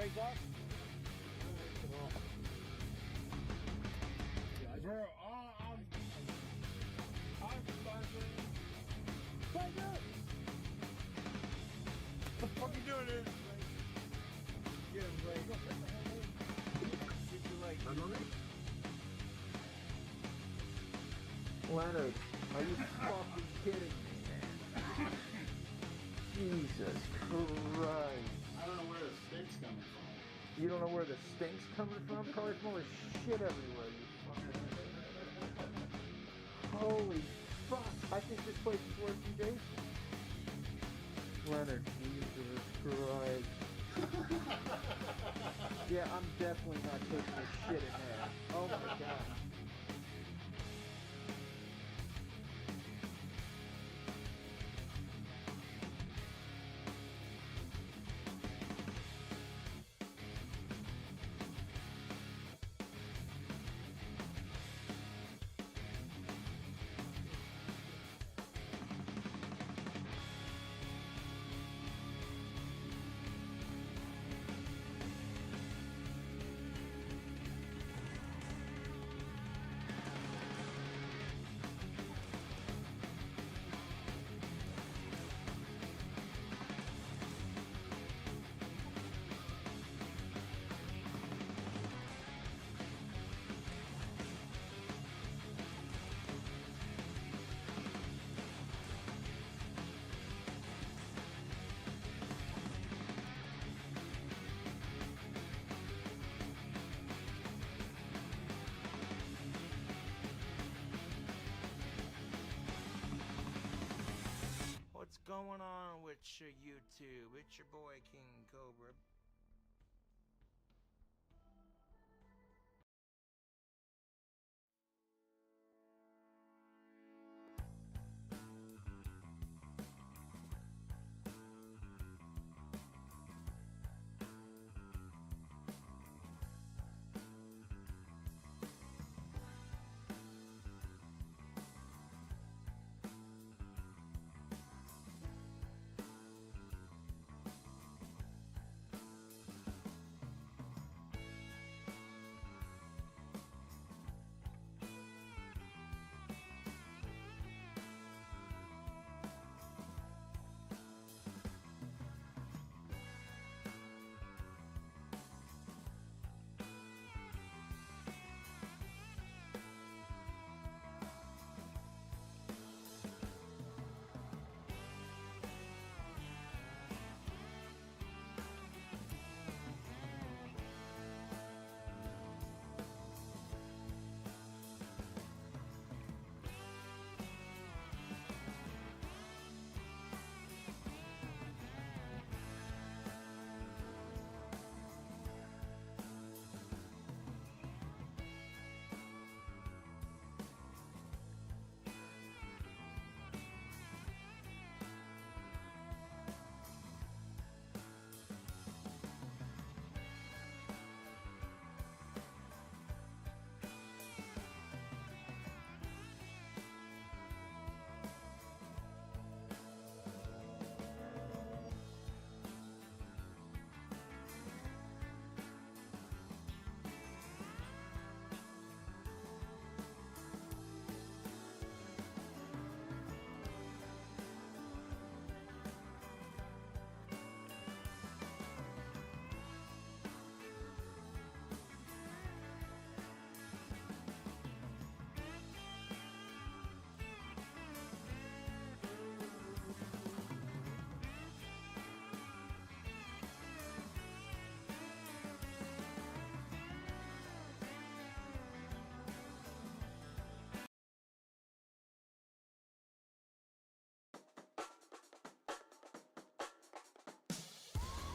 legs up? Bro, I'm buzzing. What the fuck you doing, dude? Get him, Blake. Get your legs. Leonard, are you fucking kidding me, man? Jesus Christ. I don't know where the stink's coming from. You don't know where the stink's coming from? Probably full of shit everywhere, you fucking... Holy fuck. I think this place is worse than Jason. Leonard, Jesus Christ. Yeah, I'm definitely not taking this shit in there. Oh my god. What's going on with your YouTube? It's your boy King Cobra.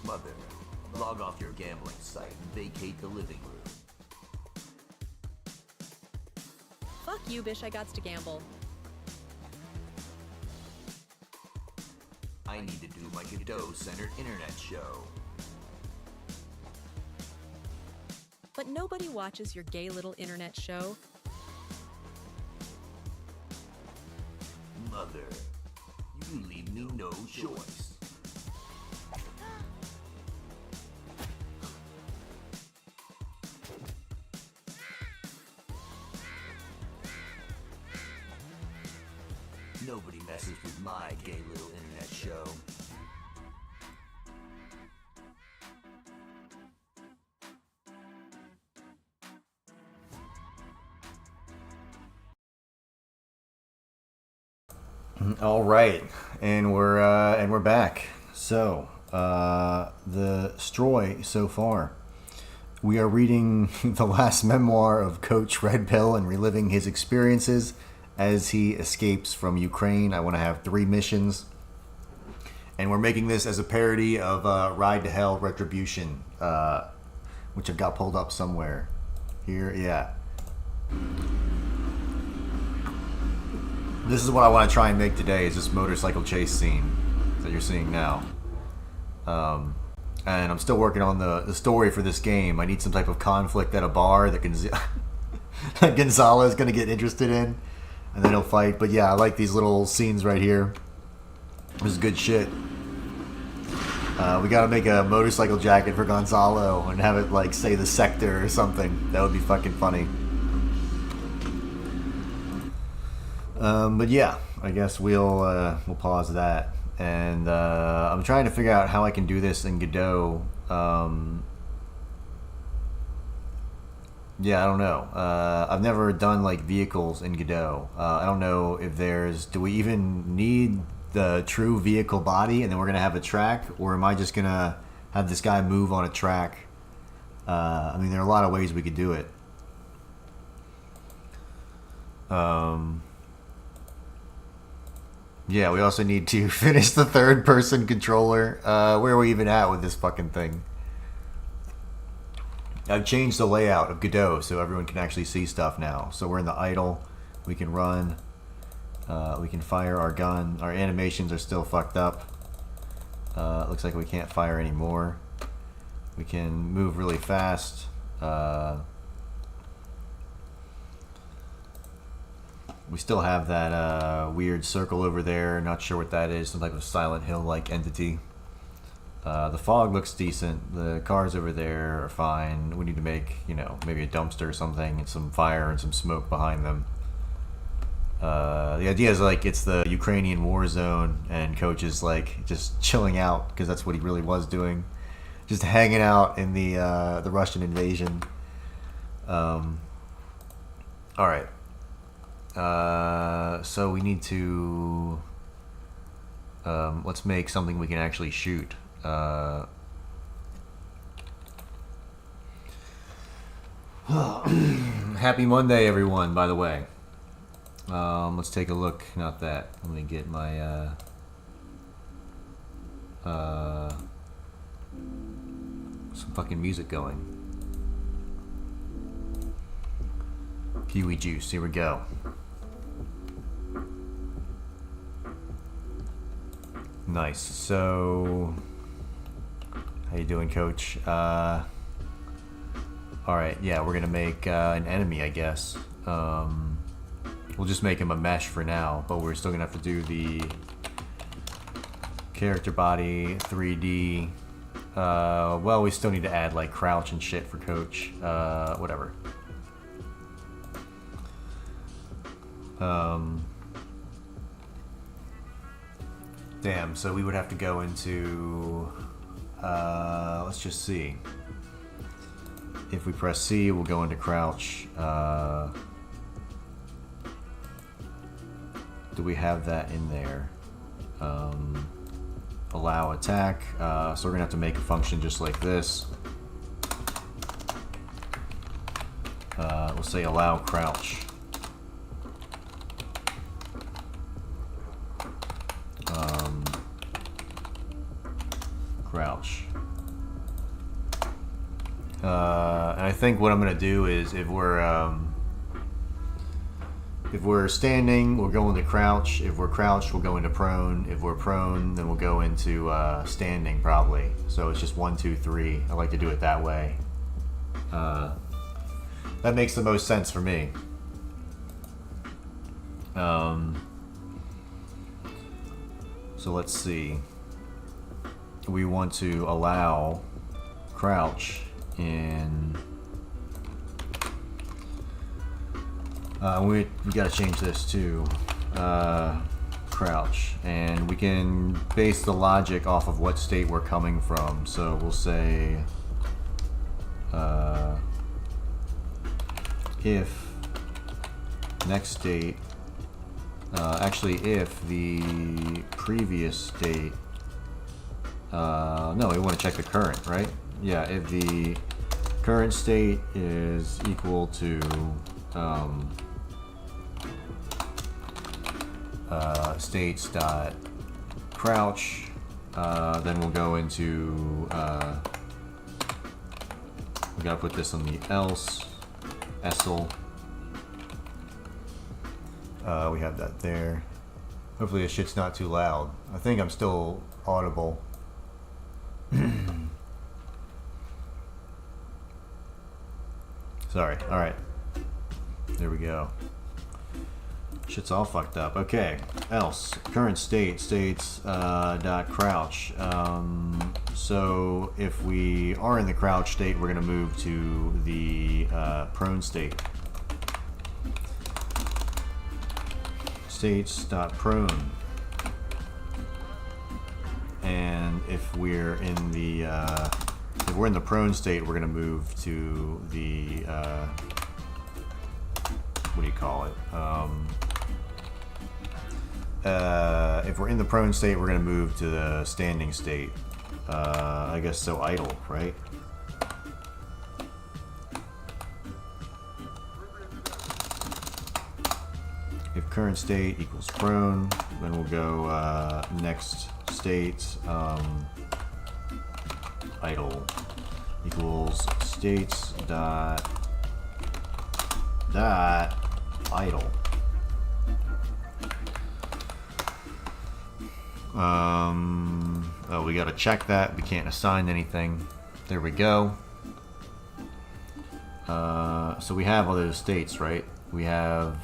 Mother, log off your gambling site and vacate the living room. Fuck you, bish, I gots to gamble. I need to do my Godot-centered internet show. But nobody watches your gay little internet show. Mother, you leave me no choice. Nobody messes with my gay little internet show. All right, and we're back. So, the story so far. We are reading the last memoir of Coach Red Pill and reliving his experiences as he escapes from Ukraine. I want to have 3 missions. And we're making this as a parody of Ride to Hell Retribution, which I've got pulled up somewhere. Here, yeah. This is what I want to try and make today, is this motorcycle chase scene that you're seeing now. And I'm still working on the story for this game. I need some type of conflict at a bar that Gonzalo is going to get interested in. And then he'll fight. But yeah, I like these little scenes right here. This is good shit. We got to make a motorcycle jacket for Gonzalo and have it like say the sector or something. That would be fucking funny. But yeah, I guess we'll pause that. And I'm trying to figure out how I can do this in Godot. Yeah, I don't know. I've never done like vehicles in Godot. I don't know if do we even need the true vehicle body and then we're going to have a track? Or am I just going to have this guy move on a track? I mean, there are a lot of ways we could do it. Yeah, we also need to finish the third-person controller. Where are we even at with this fucking thing? I've changed the layout of Godot so everyone can actually see stuff now. So we're in the idle. We can run. We can fire our gun. Our animations are still fucked up. Looks like we can't fire anymore. We can move really fast. We still have that weird circle over there. Not sure what that is. Some type of Silent Hill-like entity. The fog looks decent. The cars over there are fine. We need to make, maybe a dumpster or something and some fire and some smoke behind them. The idea is like it's the Ukrainian war zone and Coach is like just chilling out because that's what he really was doing. Just hanging out in the Russian invasion. Alright. So we need to let's make something we can actually shoot. Happy Monday, everyone, by the way. Let's take a look. Not that. Let me get my some fucking music going. Kiwi juice. Here we go. Nice. So, how you doing, Coach? All right. Yeah, we're gonna make an enemy, I guess. We'll just make him a mesh for now, but we're still gonna have to do the character body 3D. Well, we still need to add like crouch and shit for Coach. Whatever. Damn, so we would have to go into, let's just see. If we press C, we'll go into crouch. Do we have that in there? Allow attack. So we're gonna have to make a function just like this. We'll say allow crouch. Crouch. And I think what I'm gonna do is if we're standing, we'll go into crouch. If we're crouched, we'll go into prone. If we're prone, then we'll go into standing probably. So it's just 1, 2, 3. I like to do it that way. That makes the most sense for me. So let's see. We want to allow crouch in. We gotta change this too. crouch, and we can base the logic off of what state we're coming from. So we'll say if next state, actually if the previous state, no, we want to check the current, right? Yeah, if the current state is equal to states dot crouch, then we'll go into we gotta put this on the else ESL. We have that there. Hopefully this shit's not too loud. I think I'm still audible. Sorry. Alright. There we go. Shit's all fucked up. Okay. Else. Current state. States dot crouch. So if we are in the crouch state, we're going to move to the prone state. States dot prone. And if we're in the prone state, we're going to move to the what do you call it? If we're in the prone state, we're going to move to the standing state. I guess so, idle, right? If current state equals prone, then we'll go next state idle equals states dot idle. Oh, we gotta check that. We can't assign anything. There we go. So we have all those states, right? We have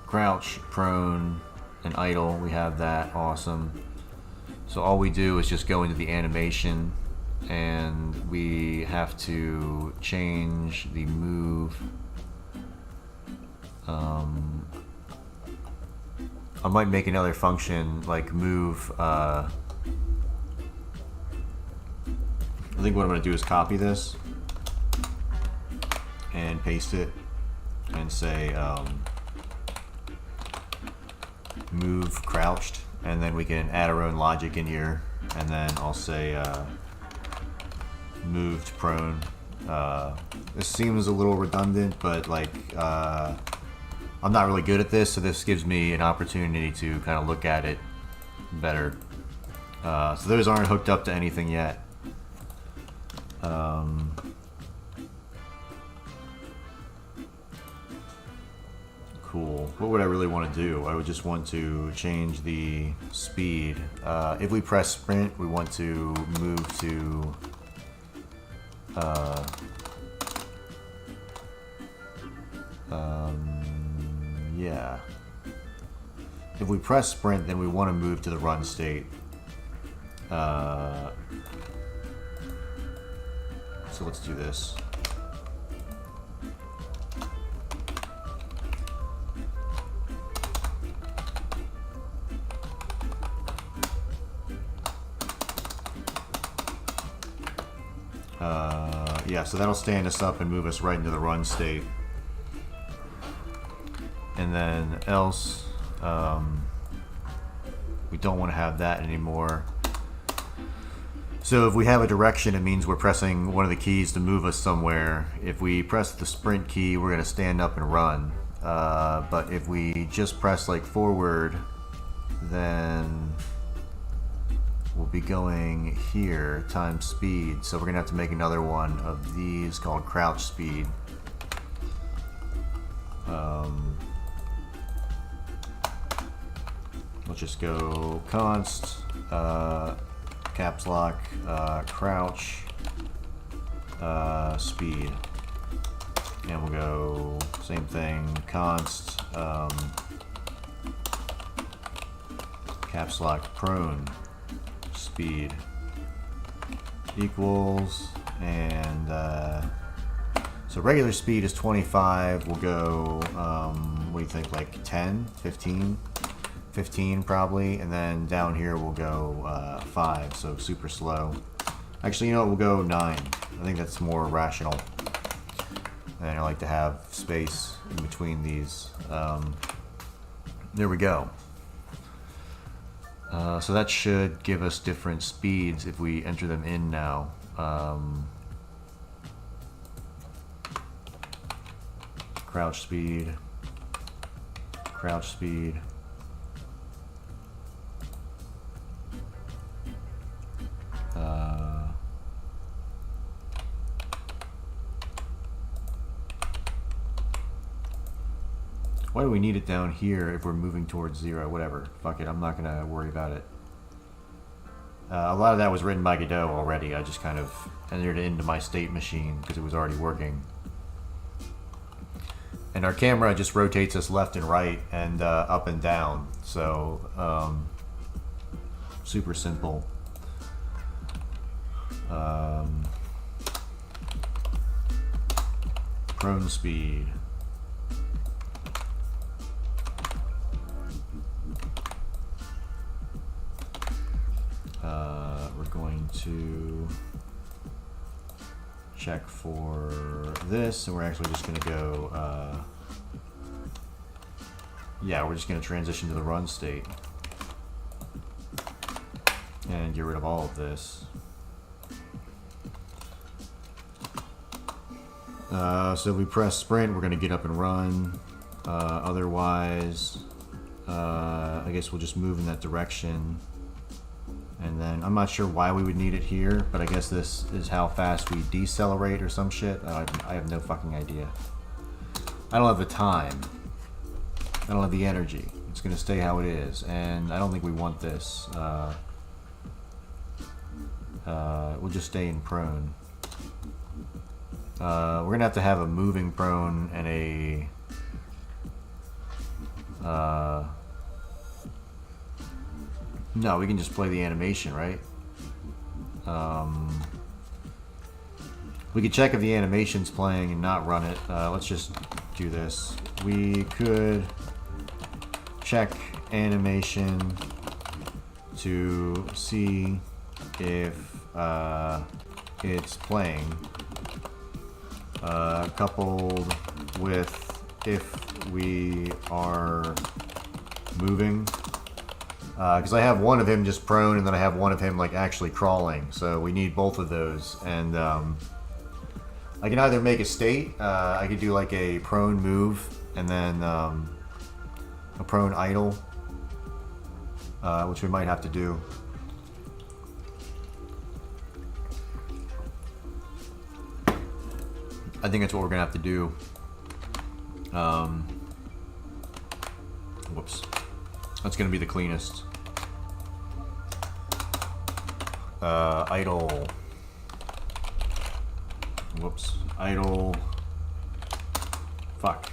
crouch, prone, and idle. We have that. Awesome. So all we do is just go into the animation, and we have to change the move. I might make another function like move. I think what I'm going to do is copy this and paste it and say move crouched, and then we can add our own logic in here, and then I'll say moved prone. This seems a little redundant, but like I'm not really good at this, so this gives me an opportunity to kind of look at it better. So those aren't hooked up to anything yet. Cool. What would I really want to do? I would just want to change the speed. If we press sprint, we want to move to yeah. If we press sprint, then we want to move to the run state. So let's do this. Yeah, so that'll stand us up and move us right into the run state. And then else, we don't want to have that anymore. So if we have a direction, it means we're pressing one of the keys to move us somewhere. If we press the sprint key, we're going to stand up and run. But if we just press like forward, then we'll be going here times speed. So we're going to have to make another one of these called crouch speed. Let's just go const, caps lock, crouch, speed. And we'll go same thing, const, caps lock prone, speed equals, and So regular speed is 25. We'll go, what do you think, like 10, 15? 15 probably. And then down here we'll go 5, so super slow. Actually, you know what, we'll go 9. I think that's more rational. And I like to have space in between these. There we go. So that should give us different speeds if we enter them in now. Crouch speed, crouch speed. Why do we need it down here if we're moving towards 0? Whatever. Fuck it. I'm not going to worry about it. A lot of that was written by Godot already. I just kind of entered it into my state machine because it was already working. And our camera just rotates us left and right and up and down. So, super simple. Prone speed. We're going to check for this, and we're actually just going to go, yeah, we're just going to transition to the run state and get rid of all of this. So if we press sprint, we're going to get up and run. Otherwise, I guess we'll just move in that direction. And then, I'm not sure why we would need it here, but I guess this is how fast we decelerate or some shit. I have no fucking idea. I don't have the time. I don't have the energy. It's going to stay how it is. And I don't think we want this. We'll just stay in prone. We're going to have a moving prone and a... No, we can just play the animation, right? We could check if the animation's playing and not run it. Let's just do this. We could check animation to see if it's playing, coupled with if we are moving. Because I have one of him just prone, and then I have one of him like actually crawling. So we need both of those. And I can either make a state. I could do like a prone move, and then a prone idle, which we might have to do. I think that's what we're gonna have to do. Whoops. That's gonna be the cleanest. Idle. Whoops. Idle. Fuck.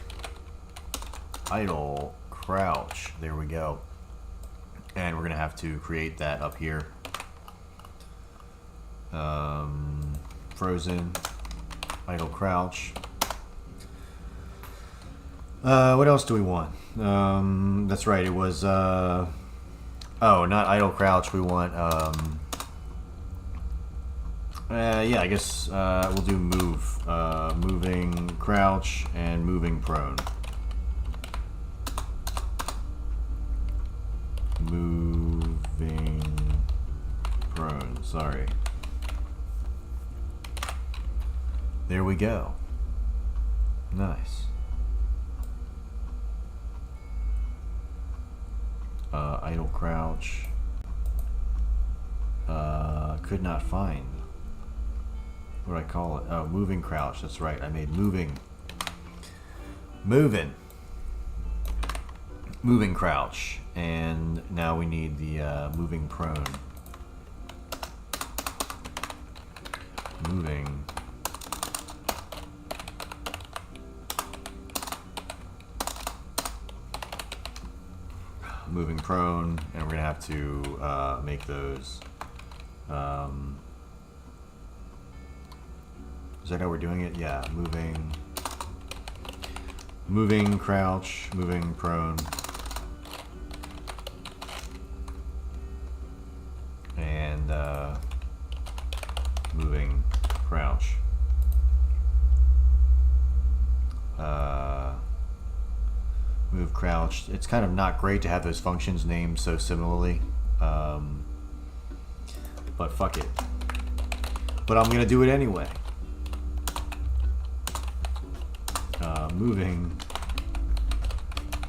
Idle. Crouch. There we go. And we're gonna have to create that up here. Frozen. Idle crouch. What else do we want? That's right, it was, oh, not idle crouch, we want, yeah, I guess, we'll do move, moving crouch and moving prone. Moving prone, sorry. There we go. Nice. Idle crouch. Could not find. What do I call it? Oh, moving crouch. That's right. I made moving. Moving. Moving crouch. And now we need the moving prone. Moving. Moving prone, and we're gonna have to make those Is that how we're doing it? Yeah, moving, crouch, moving, prone. And moving, crouch. Move, crouch. It's kind of not great to have those functions named so similarly. But fuck it. But I'm gonna do it anyway. Moving,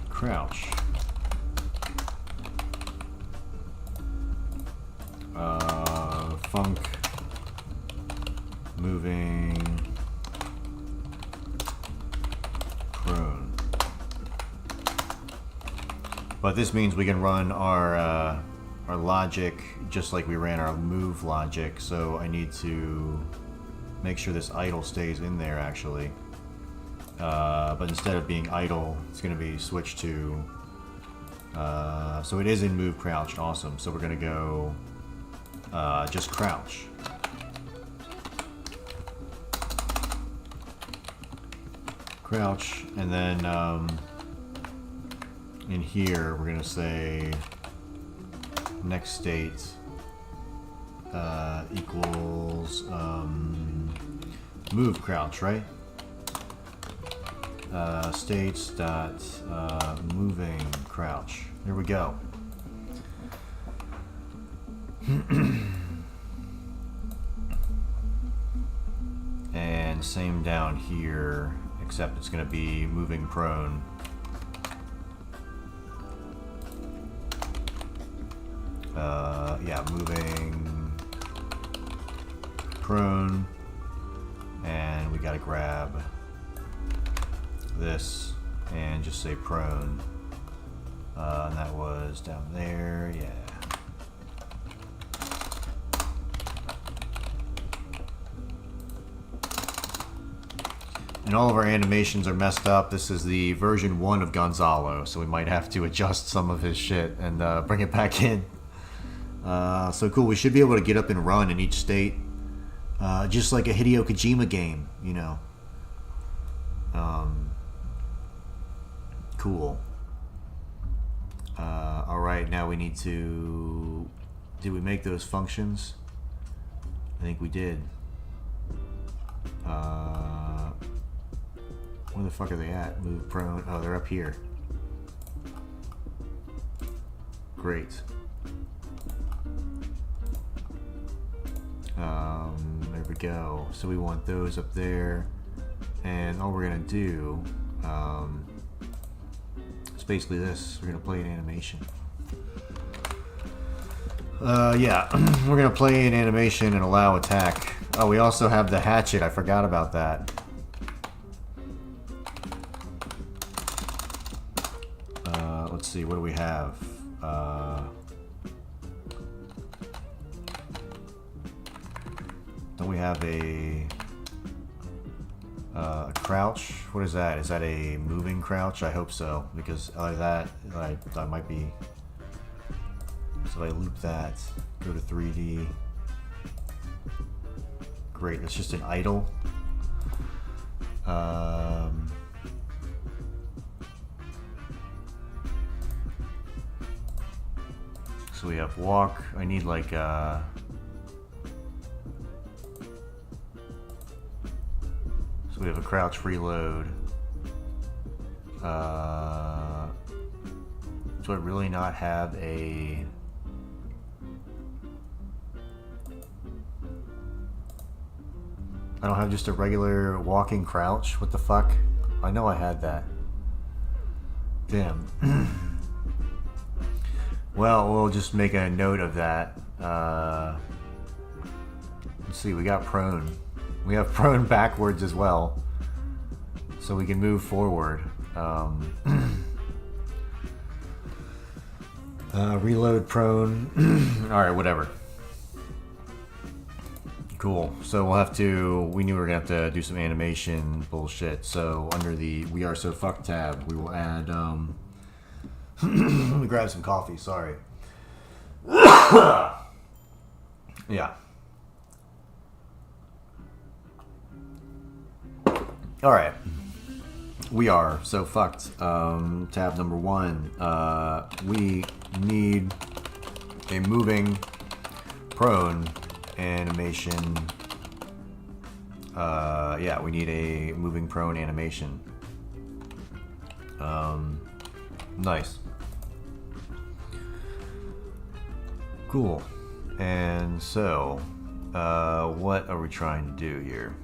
crouch. Func, moving, prone. But this means we can run our logic just like we ran our move logic. So I need to make sure this idle stays in there actually. But instead of being idle, it's going to be switched to. So it is in move, crouch. Awesome. So we're going to go just crouch. Crouch, and then in here we're going to say next state equals move, crouch, right? States dot moving, crouch. There we go. And same down here, except it's going to be moving, prone. Yeah, moving, prone, and we got to grab this and just say prone. And that was down there, yeah. And all of our animations are messed up. This is the version 1 of Gonzallo, so we might have to adjust some of his shit and bring it back in. So cool, we should be able to get up and run in each state. Just like a Hideo Kojima game, you know. Cool. Alright, now we need to... Did we make those functions? I think we did. Where the fuck are they at? Move, prone. Oh, they're up here. Great. There we go. So we want those up there. And all we're going to do is basically this. We're going to play an animation. Yeah, we're going to play an animation and allow attack. Oh, we also have the hatchet. I forgot about that. Let's see, what do we have? Don't we have a crouch? What is that? Is that a moving crouch? I hope so, because that might be. So if I loop that, go to 3D. Great, it's just an idle. So we have walk. I need like so we have a crouch, reload. Do I really not have a... I don't have just a regular walking crouch? What the fuck? I know I had that. Damn. Well, we'll just make a note of that. Let's see, we got prone. We have prone backwards as well. So we can move forward. Reload, prone. Alright, whatever. Cool. So we'll have to... We knew we were going to have to do some animation bullshit. So under the We Are So Fucked tab, we will add... Let me grab some coffee, sorry. Yeah. Alright. We are so fucked. Tab number 1. We need a moving prone animation. Yeah, we need a moving prone animation. Nice. Cool. And so, what are we trying to do here?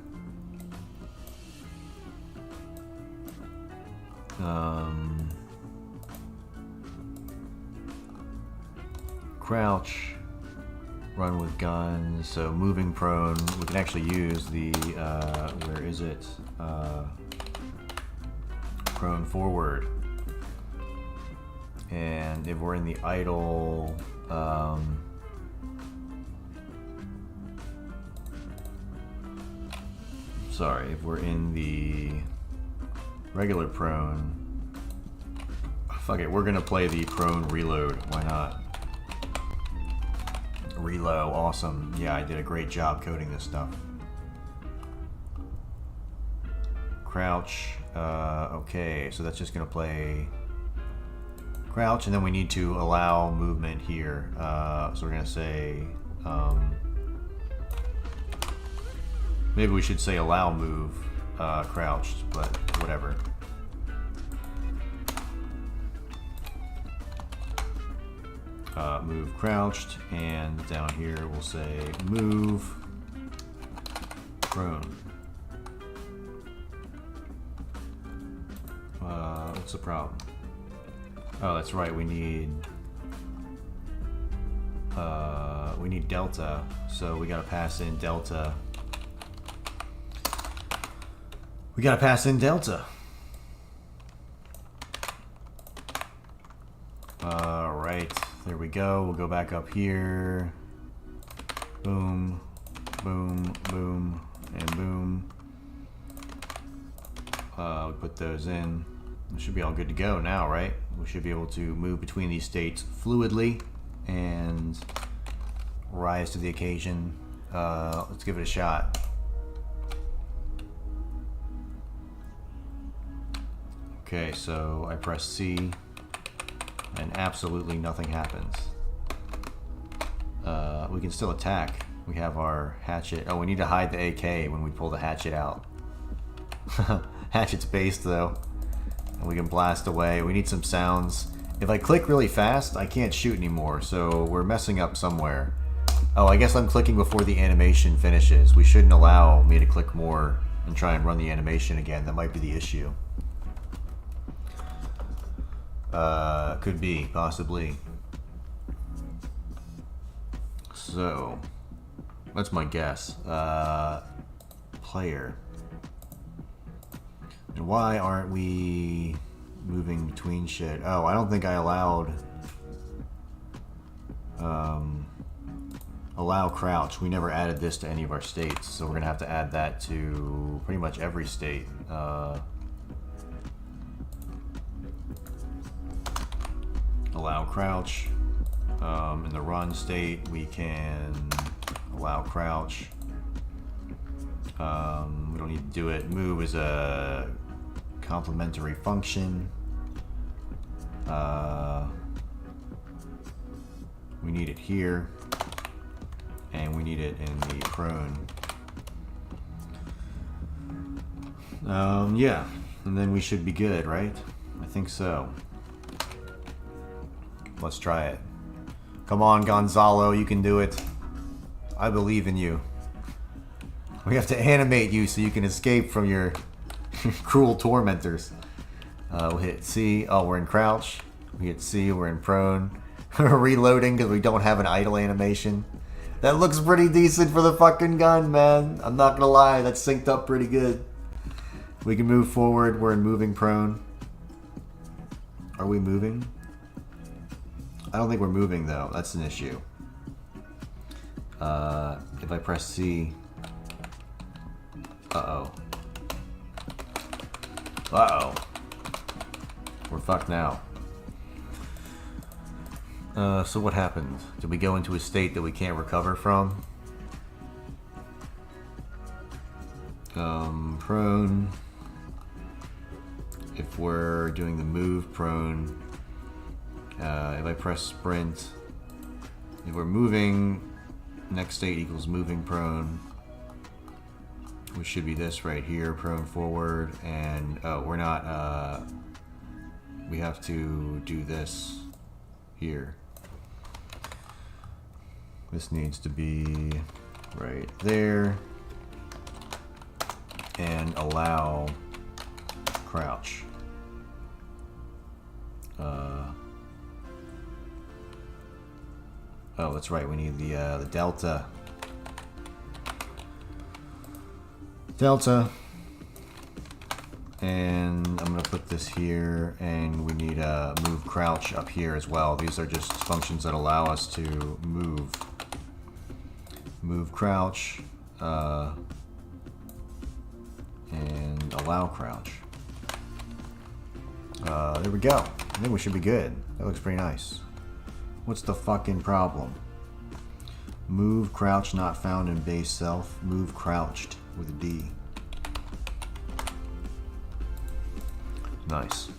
Crouch, run with guns, so moving prone, we can actually use the, where is it? Prone forward. And if we're in the idle, sorry, if we're in the regular prone, fuck it, we're gonna play the prone reload, why not? Reload, awesome. Yeah, I did a great job coding this stuff. Crouch, okay, so that's just gonna play crouch, and then we need to allow movement here. So we're gonna say, maybe we should say allow move, crouched, but whatever. Move crouched, and down here we'll say move prone. What's the problem? Oh, that's right, we need delta, so we gotta pass in delta. We gotta pass in delta. Alright, there we go. We'll go back up here. Boom, boom, boom, and boom. We put those in. We should be all good to go now, right? We should be able to move between these states fluidly and rise to the occasion. Let's give it a shot. Okay, so I press C and absolutely nothing happens. We can still attack. We have our hatchet. Oh, we need to hide the AK when we pull the hatchet out. Hatchet's based though. And we can blast away. We need some sounds. If I click really fast, I can't shoot anymore, so we're messing up somewhere. Oh, I guess I'm clicking before the animation finishes. We shouldn't allow me to click more and try and run the animation again. That might be the issue. Could be, possibly. So, that's my guess. Player. And why aren't we moving between shit? Oh, I don't think I allowed allow crouch. We never added this to any of our states, so we're gonna have to add that to pretty much every state. Allow crouch. In the run state, we can allow crouch. We don't need to do it. Move is a complementary function. We need it here, and we need it in the prone. Yeah, and then we should be good, right? I think so. Let's try it. Come on, Gonzalo, you can do it. I believe in you. We have to animate you so you can escape from your cruel tormentors. We'll hit C. Oh, we're in crouch. We hit C, we're in prone. Reloading because we don't have an idle animation. That looks pretty decent for the fucking gun, man. I'm not gonna lie, that's synced up pretty good. We can move forward, we're in moving prone. Are we moving? I don't think we're moving though, that's an issue. If I press C. Uh-oh. Uh-oh. We're fucked now. So what happened? Did we go into a state that we can't recover from? Prone. if we're doing the move prone, if I press sprint, if we're moving, next state equals moving prone, which should be this right here, prone forward, and oh, we're not, we have to do this here. This needs to be right there, and allow crouch. Oh, that's right. We need the delta. Delta. And I'm gonna put this here, and we need a move crouch up here as well. These are just functions that allow us to move. Move crouch, and allow crouch. There we go. I think we should be good. That looks pretty nice. What's the fucking problem? Move crouch not found in base self. Move crouched with a D. Nice.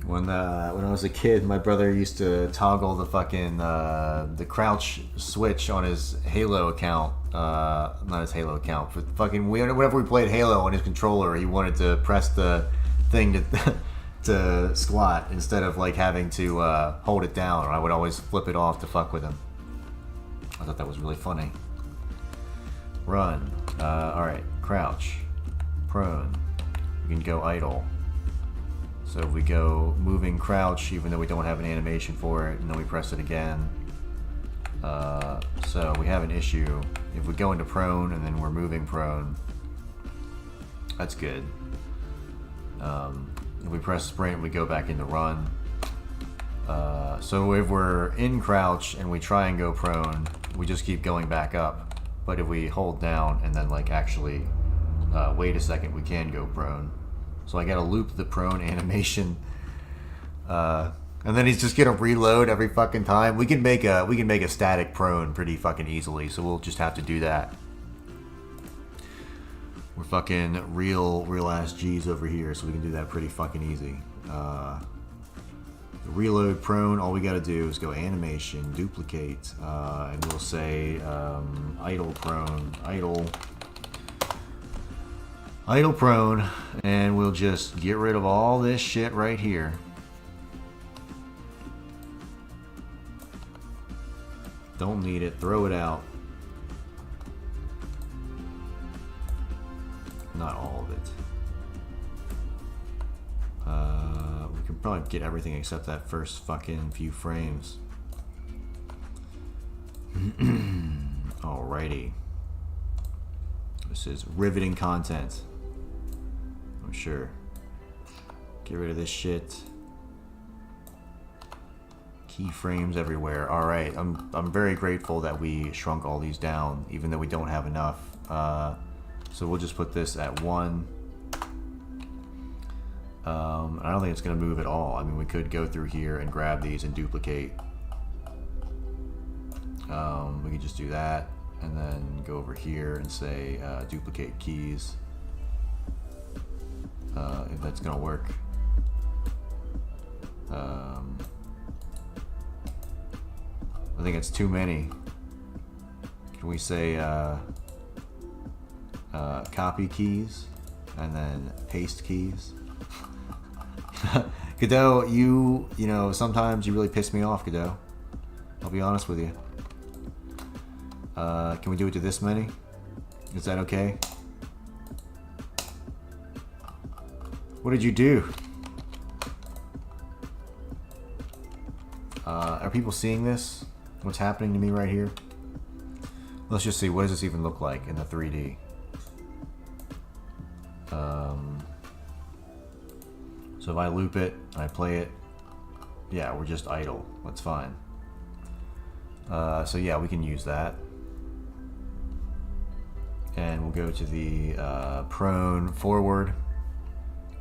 When I was a kid, my brother used to toggle the fucking the crouch switch on his Halo account. Not his Halo account, but fucking whenever we played Halo on his controller, he wanted to press the thing to to squat instead of like having to hold it down. I would always flip it off to fuck with him. I thought that was really funny. Run. All right, crouch, prone. We can go idle. So if we go moving crouch, even though we don't have an animation for it, and then we press it again. So we have an issue. If we go into prone and then we're moving prone, that's good. If we press sprint, we go back into run. So if we're in crouch and we try and go prone, we just keep going back up. But if we hold down and then like actually wait a second, we can go prone. So I gotta loop the prone animation, and then he's just gonna reload every fucking time. We can make a static prone pretty fucking easily, so we'll just have to do that. We're fucking real ass G's over here, so we can do that pretty fucking easy. Reload prone, all we gotta do is go animation, duplicate, and we'll say idle prone, idle prone, and we'll just get rid of all this shit right here. Don't need it, throw it out. Not all of it. We can probably get everything except that first fucking few frames. Alrighty. This is riveting content. I'm sure. Get rid of this shit. Keyframes everywhere. Alright, I'm very grateful that we shrunk all these down, even though we don't have enough. So we'll just put this at 1. I don't think it's going to move at all. I mean, we could go through here and grab these and duplicate. We could just do that, and then go over here and say duplicate keys. If that's going to work. I think it's too many. Can we say copy keys and then paste keys? Godot, you know, sometimes you really piss me off, Godot. I'll be honest with you. Can we do it to this many? Is that okay? What did you do? Are people seeing this? What's happening to me right here? Let's just see, what does this even look like in the 3D? So if I loop it, I play it, yeah, we're just idle. That's fine. So yeah, we can use that. And we'll go to the prone forward.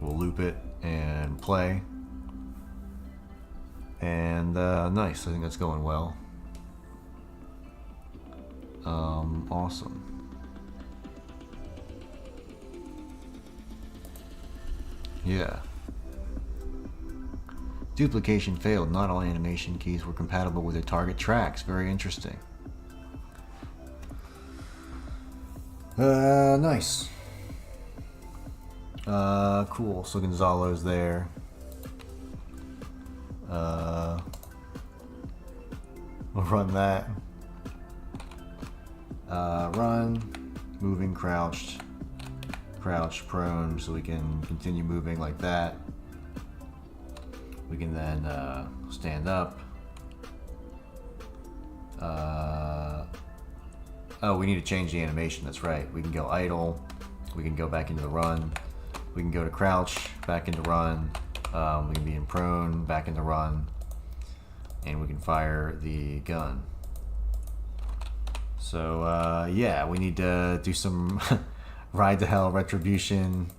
We'll loop it and play. And nice, I think that's going well. Awesome. Yeah. Duplication failed. Not all animation keys were compatible with the target tracks. Very interesting. Nice. Cool. So Gonzalo's there. We'll run that. Run, moving, crouched, crouch, prone, so we can continue moving like that. We can then stand up. Oh, we need to change the animation, that's right. We can go idle, we can go back into the run, we can go to crouch, back into run, we can be in prone, back into run, and we can fire the gun. So, yeah, we need to do some Ride to Hell retribution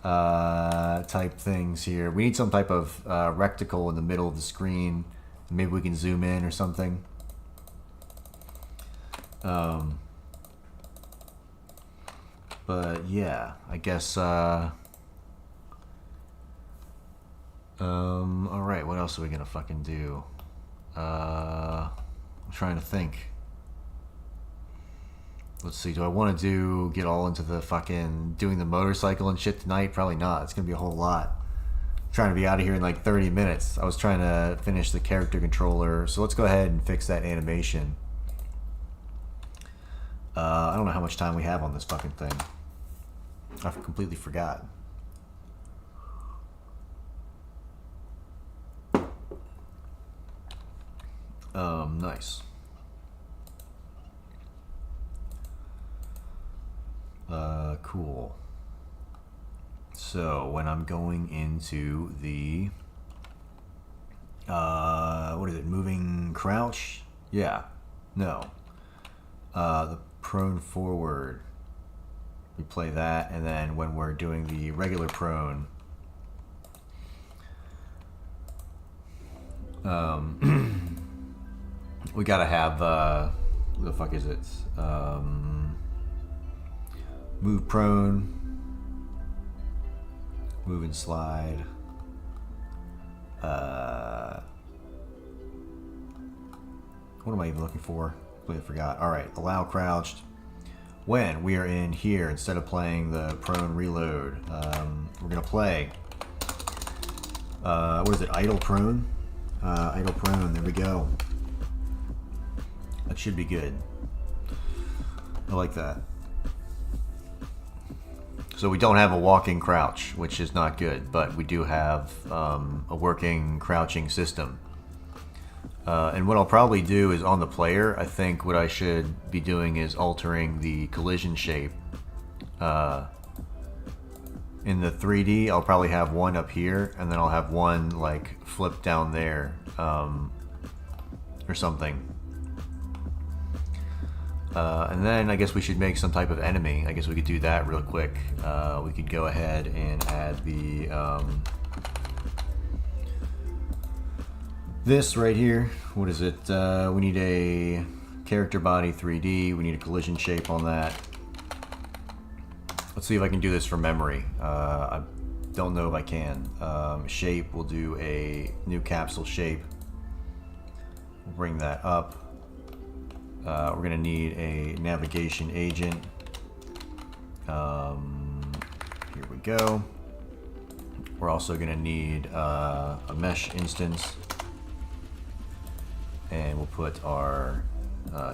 type things here. We need some type of reticle in the middle of the screen. Maybe we can zoom in or something. But yeah, I guess, alright, what else are we gonna fucking do? I'm trying to think. Let's see, do I want to get all into the fucking doing the motorcycle and shit tonight? Probably not. It's gonna be a whole lot. I'm trying to be out of here in like 30 minutes. I was trying to finish the character controller, so let's go ahead and fix that animation. I don't know how much time we have on this fucking thing. I completely forgot. Nice. Cool. So when I'm going into the what is it, moving crouch? Yeah. No. The prone forward. We play that, and then when we're doing the regular prone, we gotta have what the fuck is it? Move prone, move and slide. What am I even looking for? Completely forgot. All right, allow crouched. When we are in here, instead of playing the prone reload, we're gonna play. What is it? Idle prone. Idle prone. There we go. That should be good. I like that. So we don't have a walking crouch, which is not good, but we do have a working crouching system. And what I'll probably do is on the player, I think what I should be doing is altering the collision shape. In the 3D, I'll probably have one up here, and then I'll have one like flip down there, or something. And then I guess we should make some type of enemy. I guess we could do that real quick. We could go ahead and add the this right here. What is it? We need a character body 3D. We need a collision shape on that. Let's see if I can do this from memory. I don't know if I can. Shape, we'll do a new capsule shape. We'll bring that up. We're going to need a navigation agent. Here we go. We're also going to need a mesh instance. And we'll put our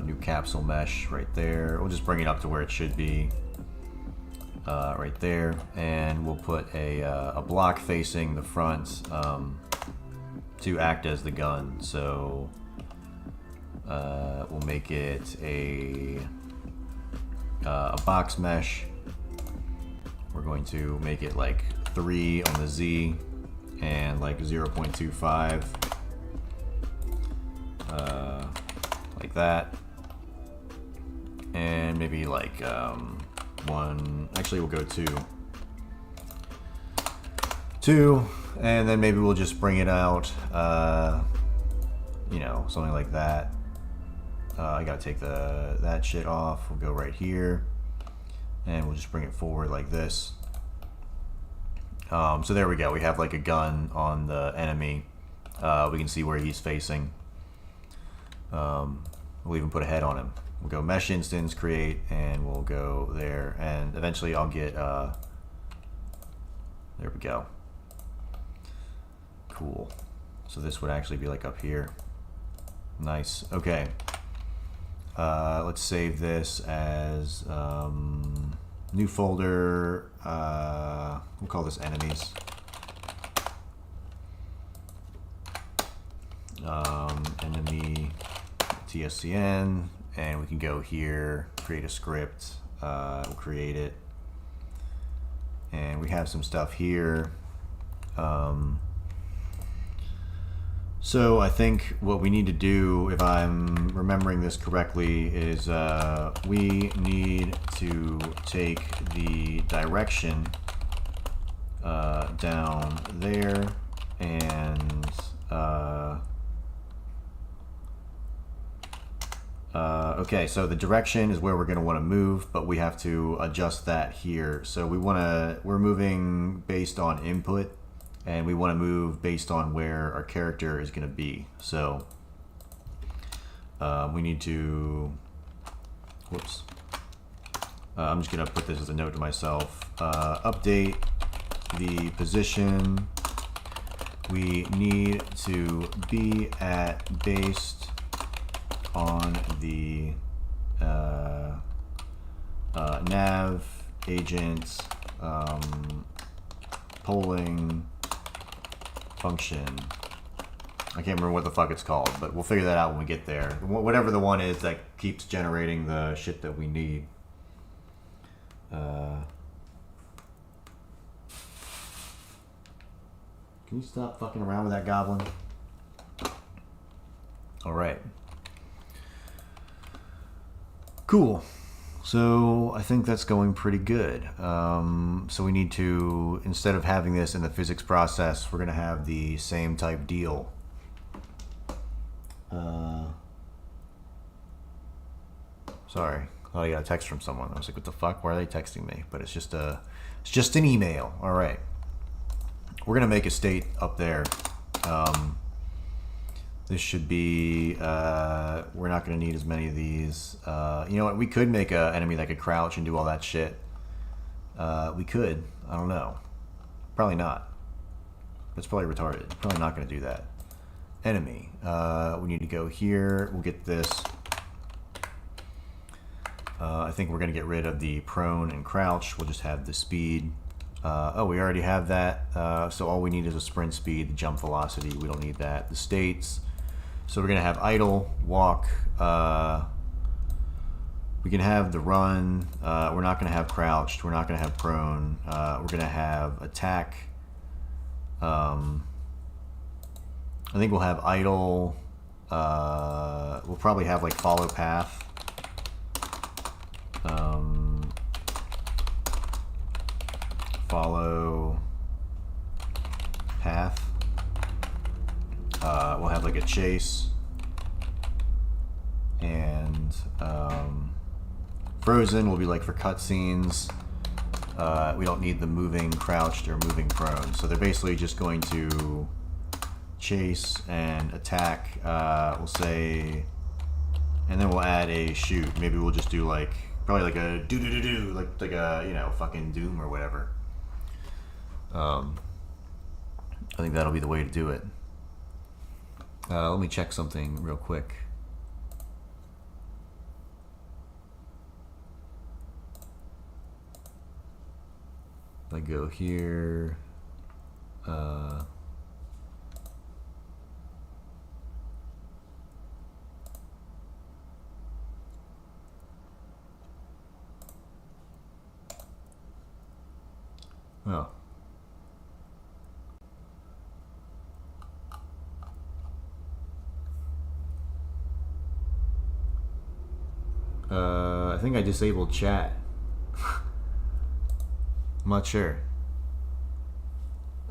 new capsule mesh right there. We'll just bring it up to where it should be. Right there. And we'll put a block facing the front to act as the gun. So we'll make it a box mesh. We're going to make it like 3 on the Z and like 0.25 like that, and maybe like 1, actually we'll go 2, and then maybe we'll just bring it out, you know, something like that. I gotta take that shit off. We'll go right here, and we'll just bring it forward like this. So there we go. We have like a gun on the enemy. We can see where he's facing. We'll even put a head on him. We'll go mesh instance, create, and we'll go there. And eventually I'll get, there we go. Cool. So this would actually be like up here. Nice. Okay. Let's save this as new folder. We'll call this enemies. Enemy tscn, and we can go here, create a script. We'll create it, and we have some stuff here. So I think what we need to do, if I'm remembering this correctly, is we need to take the direction down there, and okay, so the direction is where we're going to want to move, but we have to adjust that here. So we're moving based on input, and we want to move based on where our character is going to be. So we need to, whoops, I'm just going to put this as a note to myself, update the position. We need to be at based on the nav agent polling function. I can't remember what the fuck it's called, but we'll figure that out when we get there. Whatever the one is that keeps generating the shit that we need. Can you stop fucking around with that goblin? Alright. Cool. So I think that's going pretty good. So we need to, instead of having this in the physics process, we're going to have the same type deal. Sorry, I thought I got a text from someone. I was like, what the fuck? Why are they texting me? But it's just an email. All right. We're going to make a state up there. This should be, we're not going to need as many of these. You know what, we could make an enemy that could crouch and do all that shit. We could, I don't know. Probably not. That's probably retarded. Probably not going to do that. Enemy, we need to go here, we'll get this. I think we're going to get rid of the prone and crouch, we'll just have the speed. Oh, we already have that, so all we need is a sprint speed, the jump velocity, we don't need that. The states, so we're going to have idle, walk, we can have the run, we're not going to have crouched, we're not going to have prone, we're going to have attack. I think we'll have idle, we'll probably have like follow path. Follow path. We'll have like a chase, and frozen will be like for cutscenes. We don't need the moving crouched or moving prone, so they're basically just going to chase and attack. We'll say, and then we'll add a shoot. Maybe we'll just do like probably like a do like a, you know, fucking Doom or whatever. I think that'll be the way to do it. Let me check something real quick. I go here. Oh. I think I disabled chat. I'm not sure.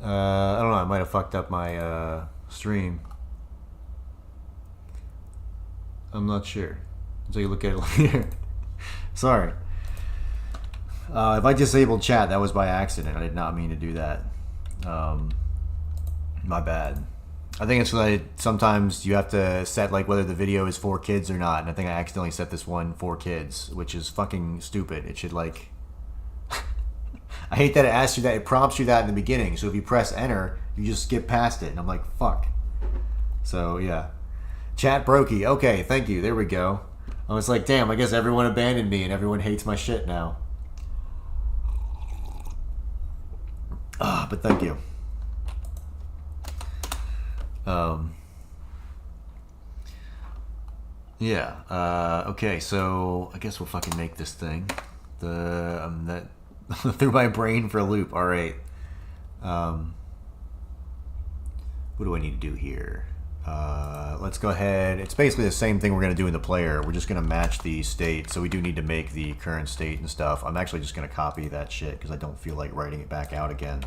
I don't know, I might have fucked up my stream. I'm not sure. Until you look at it later. Sorry. If I disabled chat, that was by accident. I did not mean to do that. My bad. I think it's like sometimes you have to set like whether the video is for kids or not, and I think I accidentally set this one for kids, which is fucking stupid. It should like I hate that it asks you that, it prompts you that in the beginning, so if you press enter you just skip past it, and I'm like, fuck. So yeah, chat brokey. Okay, thank you, there we go. I was like, damn, I guess everyone abandoned me and everyone hates my shit now. But thank you. Yeah. Okay. So I guess we'll fucking make this thing. That threw my brain for a loop. All right. What do I need to do here? Let's go ahead. It's basically the same thing we're gonna do in the player. We're just gonna match the state. So we do need to make the current state and stuff. I'm actually just gonna copy that shit because I don't feel like writing it back out again.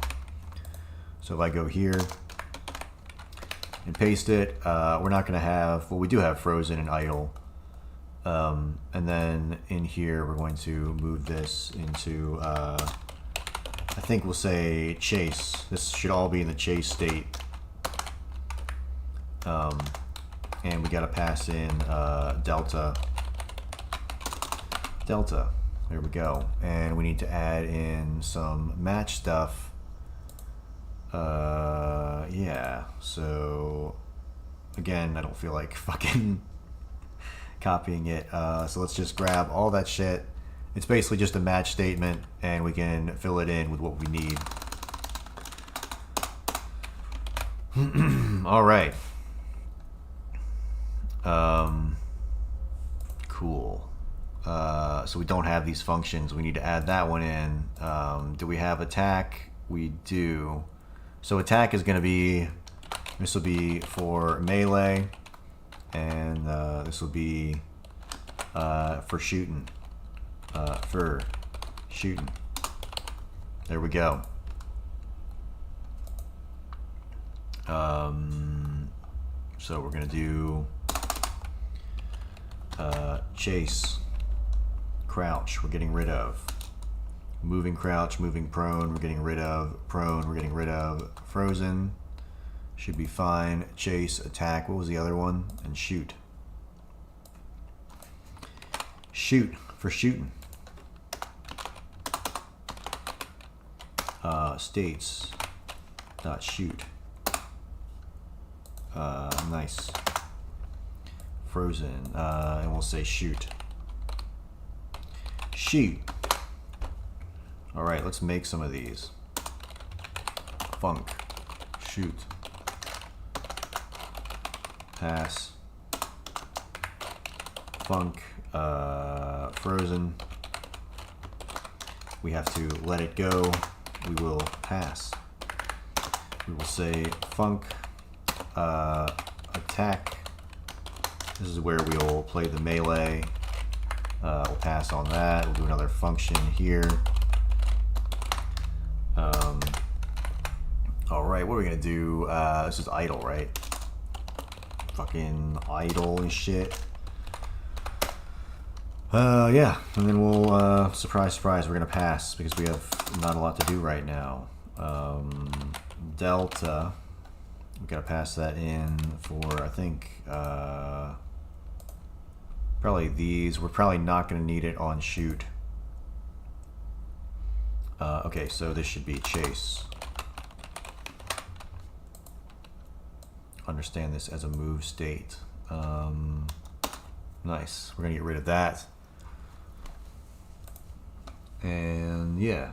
So if I go here and paste it, we're not going to have, well, we do have frozen and idle. And then in here, we're going to move this into, I think we'll say chase. This should all be in the chase state. And we got to pass in delta. Delta. There we go. And we need to add in some match stuff. Yeah, so again, I don't feel like fucking copying it, so let's just grab all that shit. It's basically just a match statement and we can fill it in with what we need. All right. Cool. So we don't have these functions. We need to add that one in. Do we have attack? We do. So attack is going to be, this will be for melee, and this will be for shooting. There we go. So we're going to do chase, crouch, we're getting rid of. Moving crouch, moving prone, we're getting rid of. Prone, we're getting rid of. Frozen, should be fine. Chase, attack, what was the other one? And shoot. Shoot, for shooting. States, dot shoot. Nice. Frozen, and we'll say shoot. Shoot. Alright, let's make some of these. Funk. Shoot. Pass. Funk. Frozen. We have to let it go. We will pass. We will say funk. Attack. This is where we'll play the melee. We'll pass on that. We'll do another function here. Alright, what are we gonna do? This is idle, right? Fucking idle and shit. Yeah, and then we'll, surprise, surprise, we're gonna pass because we have not a lot to do right now. Delta, we gotta pass that in for, I think, probably these. We're probably not gonna need it on shoot. Okay, so this should be chase. Understand this as a move state. Nice. We're gonna get rid of that. And yeah.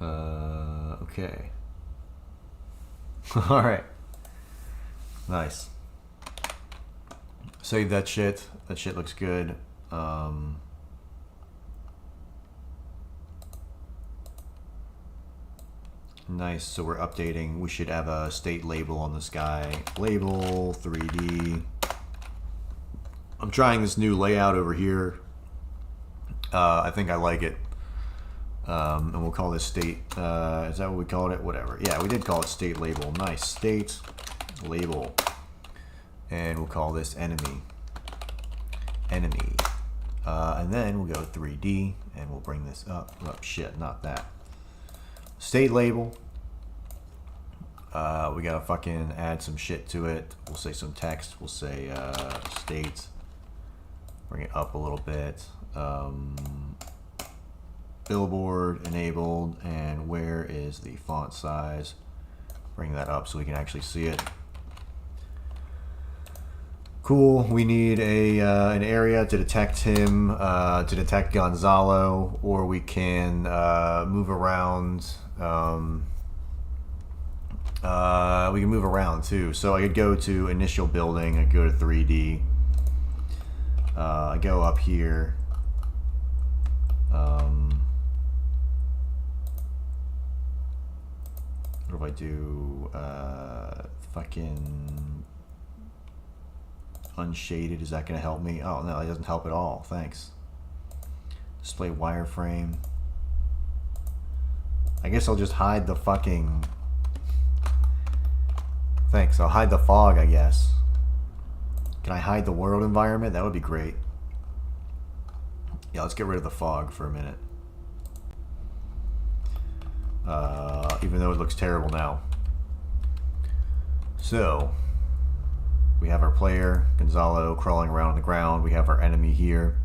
Okay. All right. Nice. Save that shit. That shit looks good. Nice, so we're updating. We should have a state label on this guy. Label 3D. I'm trying this new layout over here. I think I like it. And we'll call this state, is that what we called it? Whatever. Yeah, we did call it state label. Nice. State label. And we'll call this enemy. Enemy. And then we'll go 3D and we'll bring this up. Oh, shit, not that. State label. We gotta fucking add some shit to it. We'll say some text. We'll say state. Bring it up a little bit. Billboard enabled. And where is the font size? Bring that up so we can actually see it. Cool. We need an area to detect him, to detect Gonzalo, or we can move around. We can move around too. So I could go to initial building. I go to 3D. I go up here. What do I do? Fucking unshaded. Is that going to help me? Oh no, it doesn't help at all. Thanks. Display wireframe. I guess I'll just hide the fucking. Thanks. I'll hide the fog, I guess. Can I hide the world environment? That would be great. Yeah, let's get rid of the fog for a minute. Even though it looks terrible now. So, we have our player, Gonzalo, crawling around on the ground. We have our enemy here.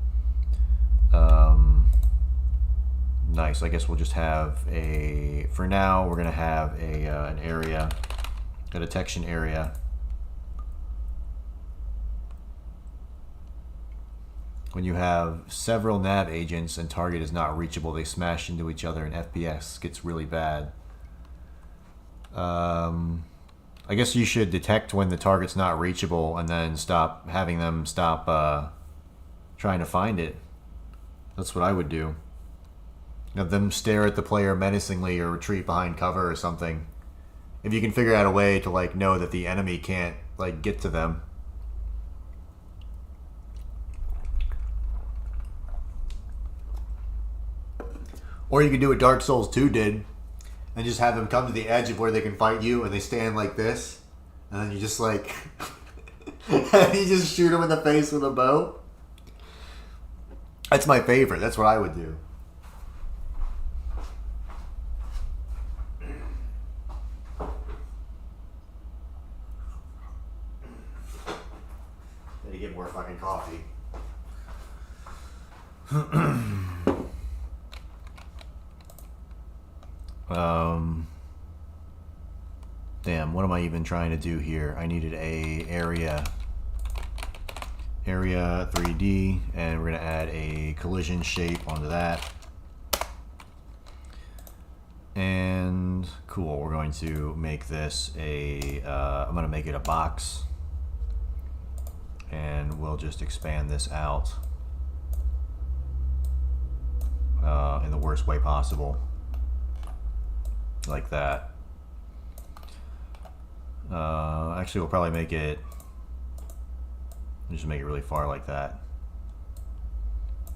Nice. I guess we'll just have a... For now, we're going to have an area, a detection area. When you have several nav agents and target is not reachable, they smash into each other and FPS gets really bad. I guess you should detect when the target's not reachable and then stop having them stop trying to find it. That's what I would do. Have them stare at the player menacingly or retreat behind cover or something. If you can figure out a way to like know that the enemy can't like get to them. Or you could do what Dark Souls 2 did and just have them come to the edge of where they can fight you and they stand like this. And then you just like... and you just shoot them in the face with a bow. That's my favorite. That's what I would do. Need to get more fucking coffee. Damn, what am I even trying to do here? I needed a area 3D, and we're gonna add a collision shape onto that. And cool, we're going to make this a, I'm gonna make it a box, and we'll just expand this out in the worst way possible. Like that. Actually, we'll probably make it. Just make it really far like that.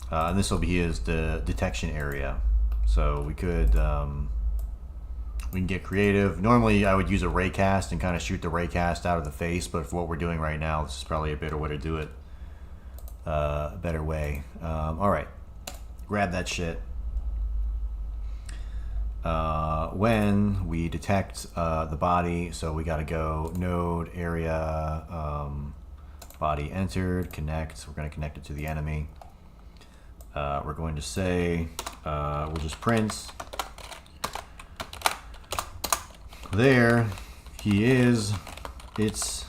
And this will be his detection area. So we could we can get creative. Normally, I would use a raycast and kind of shoot the raycast out of the face, but for what we're doing right now, this is probably a better way to do it. A better way. All right, grab that shit. When we detect the body, so we got to go node area body entered, connect. We're going to connect it to the enemy. We're going to say we'll just print there he is. It's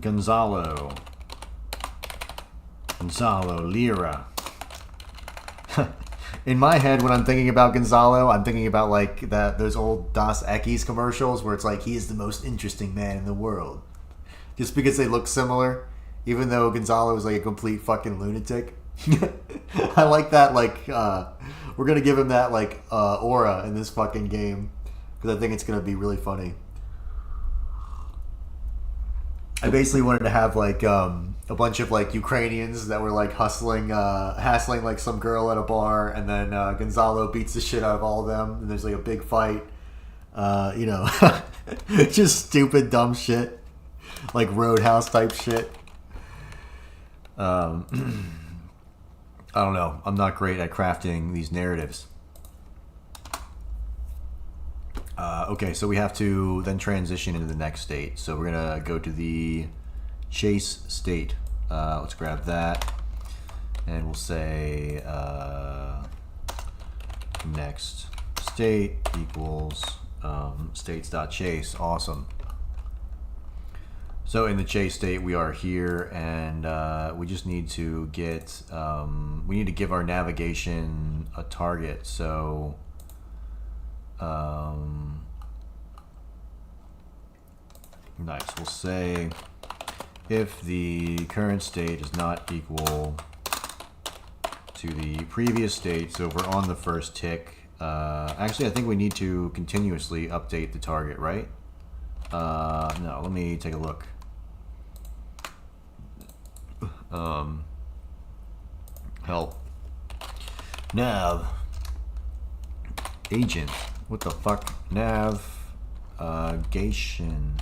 Gonzalo Lira. In my head, when I'm thinking about Gonzalo, I'm thinking about like those old Dos Equis commercials where it's like, he is the most interesting man in the world. Just because they look similar, even though Gonzalo is like a complete fucking lunatic. I like that, like, we're going to give him that, like, aura in this fucking game. Because I think it's going to be really funny. I basically wanted to have like a bunch of like Ukrainians that were like hassling like some girl at a bar, and then Gonzalo beats the shit out of all of them, and there's like a big fight. You know, just stupid dumb shit, like Roadhouse type shit. I don't know. I'm not great at crafting these narratives. Okay, so we have to then transition into the next state. So we're gonna go to the chase state. Let's grab that, and we'll say next state equals states.chase. Awesome. So in the chase state, we are here, and we just need to get we need to give our navigation a target. So nice. We'll say if the current state is not equal to the previous state, so we're on the first tick. Actually, I think we need to continuously update the target, right? No, let me take a look. Help. Nav. Agent. What the fuck? Navigation.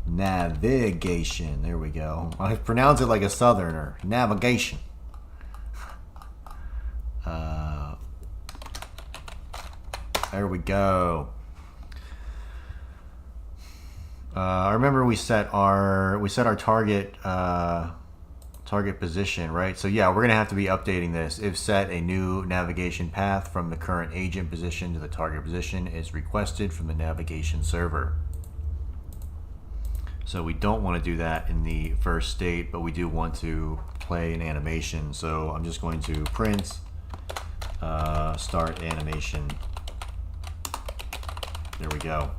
Navigation. There we go. I pronounce it like a southerner. Navigation. There we go. I remember we set our target target position, right? So yeah, we're gonna have to be updating this. If set a new navigation path from the current agent position to the target position is requested from the navigation server. So we don't want to do that in the first state, but we do want to play an animation. So I'm just going to print start animation. There we go.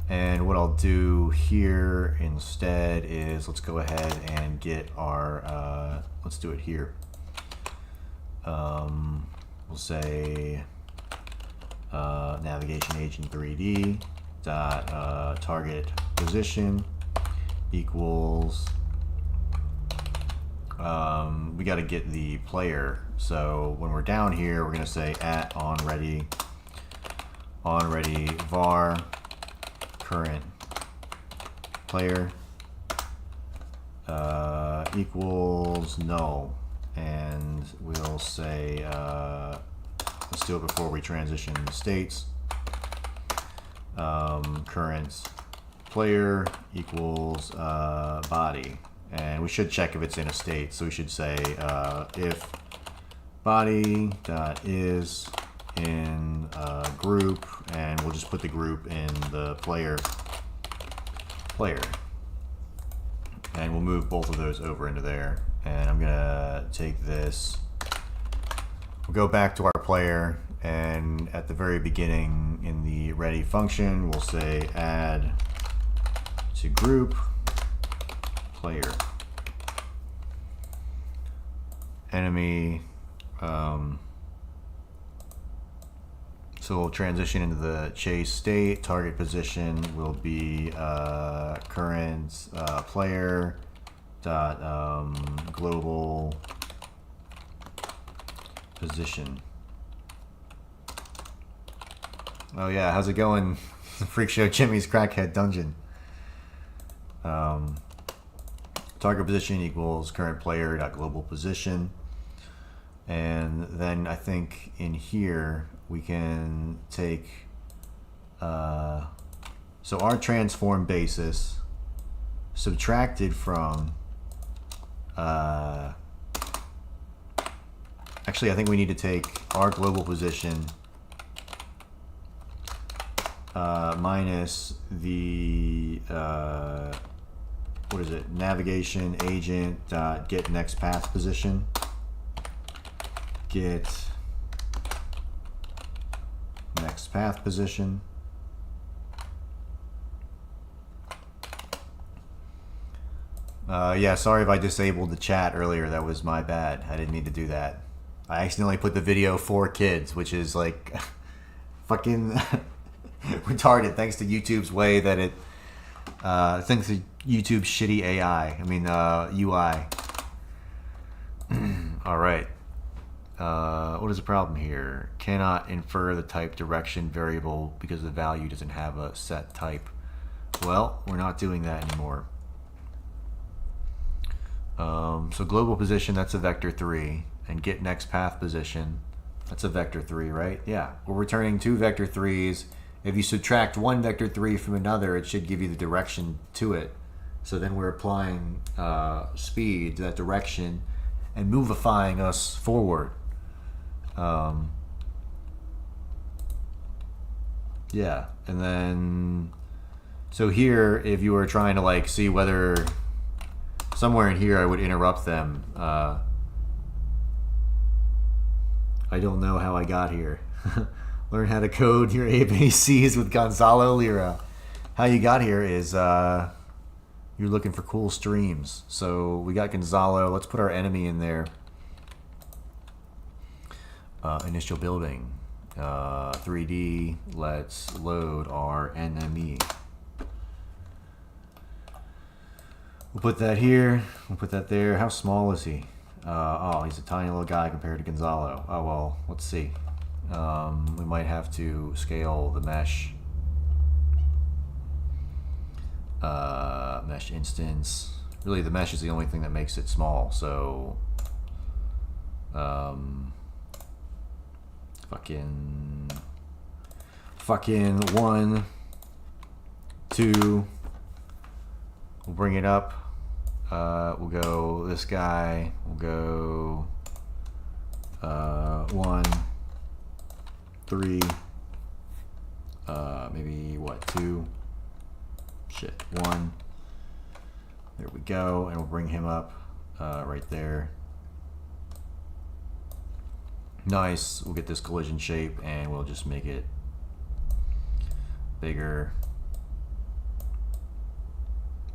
And what I'll do here instead is let's go ahead and get our, let's do it here. We'll say navigation agent 3D dot target position equals, we got to get the player. So when we're down here, we're going to say at on ready var current player equals null, and we'll say let's do it before we transition the states. Current player equals body, and we should check if it's in a state. So we should say if body dot is in group, and we'll just put the group in the player, and we'll move both of those over into there. And I'm gonna take this, we'll go back to our player, and at the very beginning in the ready function we'll say add to group player enemy. So we'll transition into the chase state. Target position will be current player dot global position. Oh yeah, how's it going? Freak Show Jimmy's Crackhead Dungeon. Target position equals current player dot global position, and then I think in here we can take so our transform basis subtracted from actually I think we need to take our global position minus the what is it, navigation agent dot get next path position, get next path position. Yeah, sorry if I disabled the chat earlier. That was my bad. I didn't mean to do that. I accidentally put the video for kids, which is like fucking retarded, thanks to YouTube's way that it thanks to YouTube's shitty AI. I mean UI. All right. What is the problem here? Cannot infer the type direction variable because the value doesn't have a set type. Well, we're not doing that anymore. So global position, that's a vector 3. and get next path position. That's a vector 3, right? Yeah. We're returning 2 vector 3s. If you subtract one vector 3 from another, it should give you the direction to it. So then we're applying speed to that direction and movifying us forward. Yeah, and then so here, if you were trying to like see whether somewhere in here I would interrupt them. I don't know how I got here. Learn how to code your ABCs with Gonzalo Lira. How you got here is you're looking for cool streams. So we got Gonzalo. Let's put our enemy in there. Initial building. 3D. Let's load our enemy. We'll put that here. We'll put that there. How small is he? Oh, he's a tiny little guy compared to Gonzalo. Oh, well, let's see. We might have to scale the mesh. Mesh instance. Really, the mesh is the only thing that makes it small. So, fucking 1, 2. We'll bring it up. We'll go this guy. We'll go 1, 3. Maybe what, 2? Shit, 1. There we go, and we'll bring him up right there. Nice. We'll get this collision shape, and we'll just make it bigger.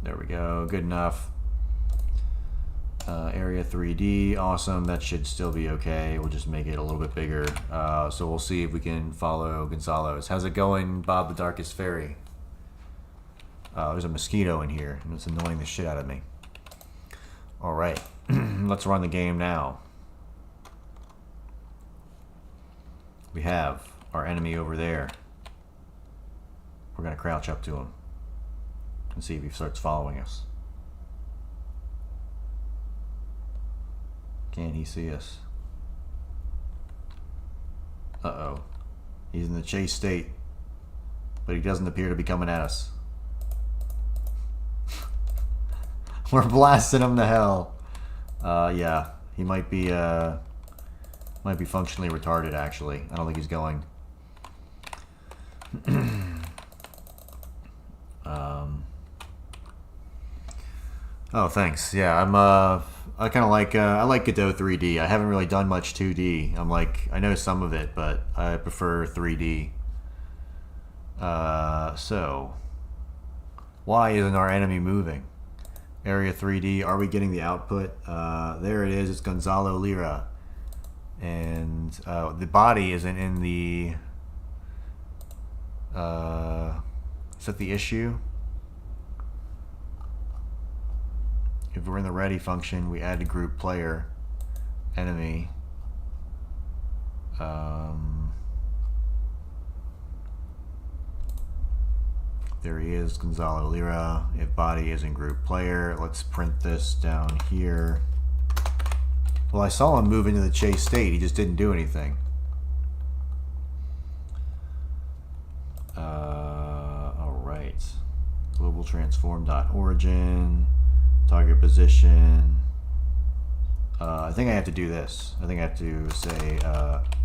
There we go. Good enough. Area 3D. Awesome. That should still be okay. We'll just make it a little bit bigger. So we'll see if we can follow Gonzalo's. How's it going, Bob the Darkest Fairy? There's a mosquito in here, and it's annoying the shit out of me. Alright. Let's run the game now. We have our enemy over there. We're going to crouch up to him and see if he starts following us. Can he see us? Uh-oh. He's in the chase state, but he doesn't appear to be coming at us. We're blasting him to hell. Yeah, he might be functionally retarded, actually. I don't think he's going. Oh, thanks. Yeah, I kind of like, I like Godot 3D. I haven't really done much 2D. I know some of it, but I prefer 3D. So, why isn't our enemy moving? Area 3D, are we getting the output? There it is, it's Gonzalo Lira. And the body isn't in the... is that the issue? If we're in the ready function, we add a group player, enemy. There he is, Gonzalo Lira. If body isn't group player, let's print this down here. Well, I saw him move into the chase state. He just didn't do anything. All right. Global transform.origin. Target position. I think I have to do this. I think I have to say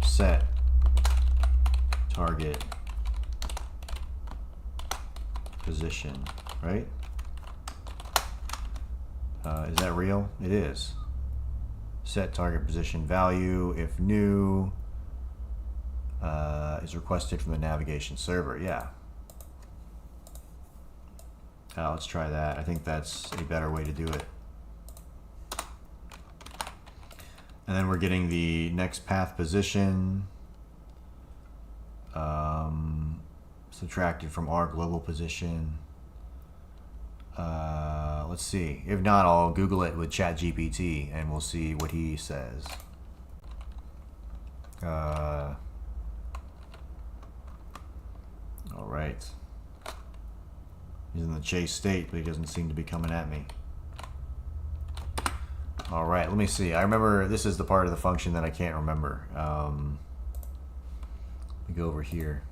set target position, right? Is that real? It is. Set target position value if new is requested from the navigation server. Yeah. Let's try that. I think that's a better way to do it. And then we're getting the next path position subtracted from our global position. Let's see. If not, I'll Google it with ChatGPT and we'll see what he says. All right. He's in the chase state, but he doesn't seem to be coming at me. All right, let me see. I remember this is the part of the function that I can't remember. Let me go over here.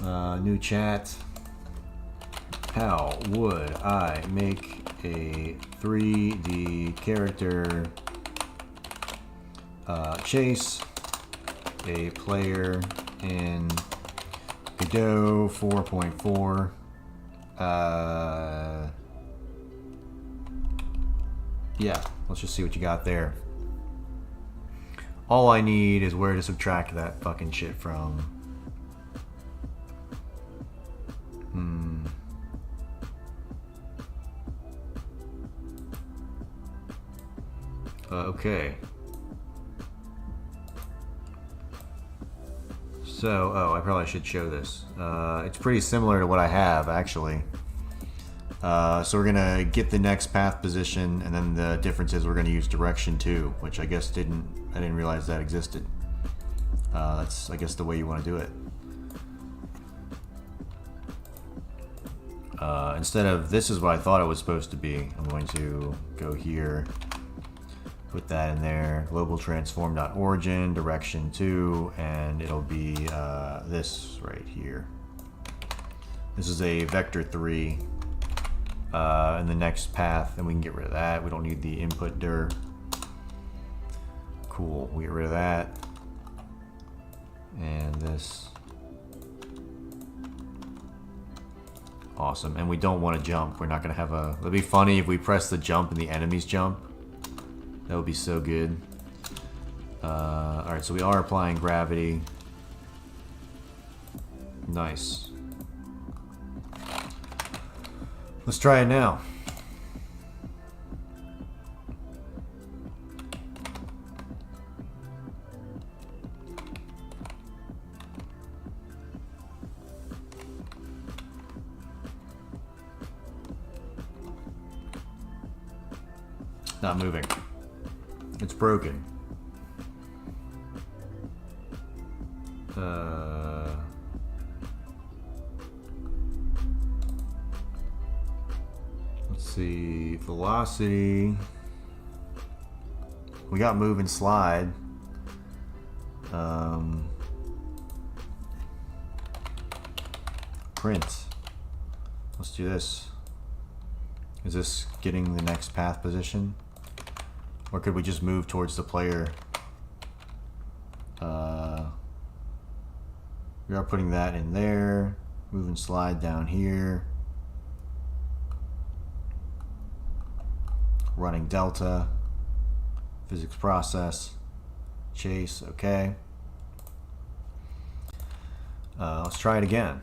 New chat. How would I make a 3D character chase a player in Godot 4.4? Yeah, let's just see what you got there. All I need is where to subtract that fucking shit from. Okay. So, oh, I probably should show this. It's pretty similar to what I have, actually. So we're gonna get the next path position, and then the difference is we're gonna use direction 2, which I guess I didn't realize that existed. That's, I guess, the way you want to do it. Instead of this is what I thought it was supposed to be, I'm going to go here, put that in there, global transform.origin, direction 2, and it'll be this right here. This is a vector 3 in the next path, and we can get rid of that. We don't need the input dir. Cool, we get rid of that. And this. Awesome, and we don't want to jump. We're not going to have a... It'd be funny if we press the jump and the enemies jump. That would be so good. Alright, so we are applying gravity. Nice. Let's try it now. Not moving. It's broken. Let's see. Velocity. We got move and slide. Print. Let's do this. Is this getting the next path position? Or could we just move towards the player? We are putting that in there. Move and slide down here. Running delta. Physics process. Chase, okay. Let's try it again.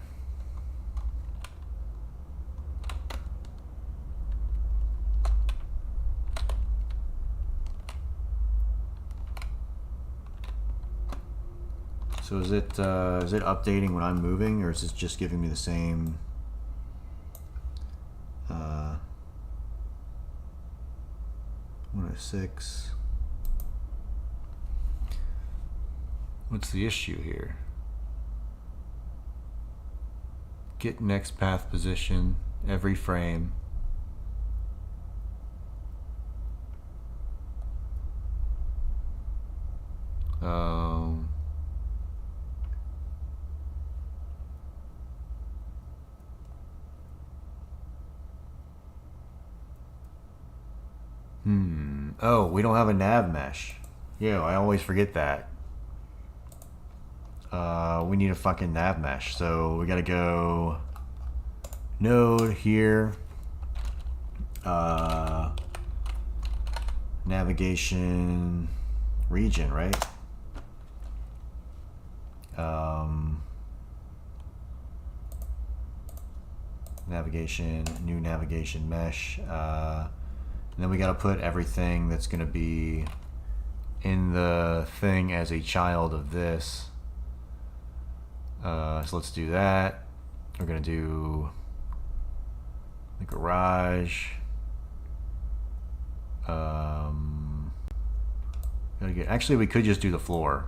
So is it updating when I'm moving, or is it just giving me the same? 106. What's the issue here? Get next path position every frame. Oh, we don't have a nav mesh. Yeah, I always forget that. We need a fucking nav mesh. So we gotta go node here. Navigation region, right? Navigation, new navigation mesh. And then we got to put everything that's going to be in the thing as a child of this. So let's do that. We're going to do the garage. Actually, we could just do the floor.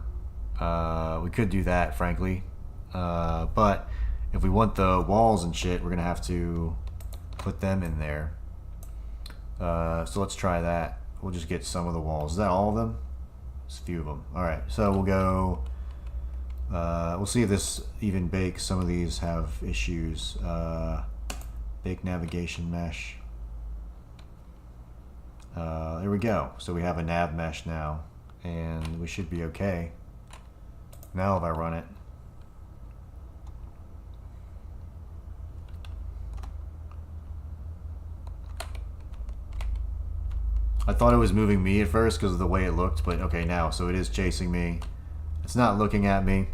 We could do that, frankly. But if we want the walls and shit, we're going to have to put them in there. So let's try that. We'll just get some of the walls. Is that all of them? Just a few of them. Alright, so we'll go... we'll see if this even bakes. Some of these have issues. Bake navigation mesh. There we go. So we have a nav mesh now. And we should be okay. Now if I run it. I thought it was moving me at first because of the way it looked, but okay now, so it is chasing me. It's not looking at me,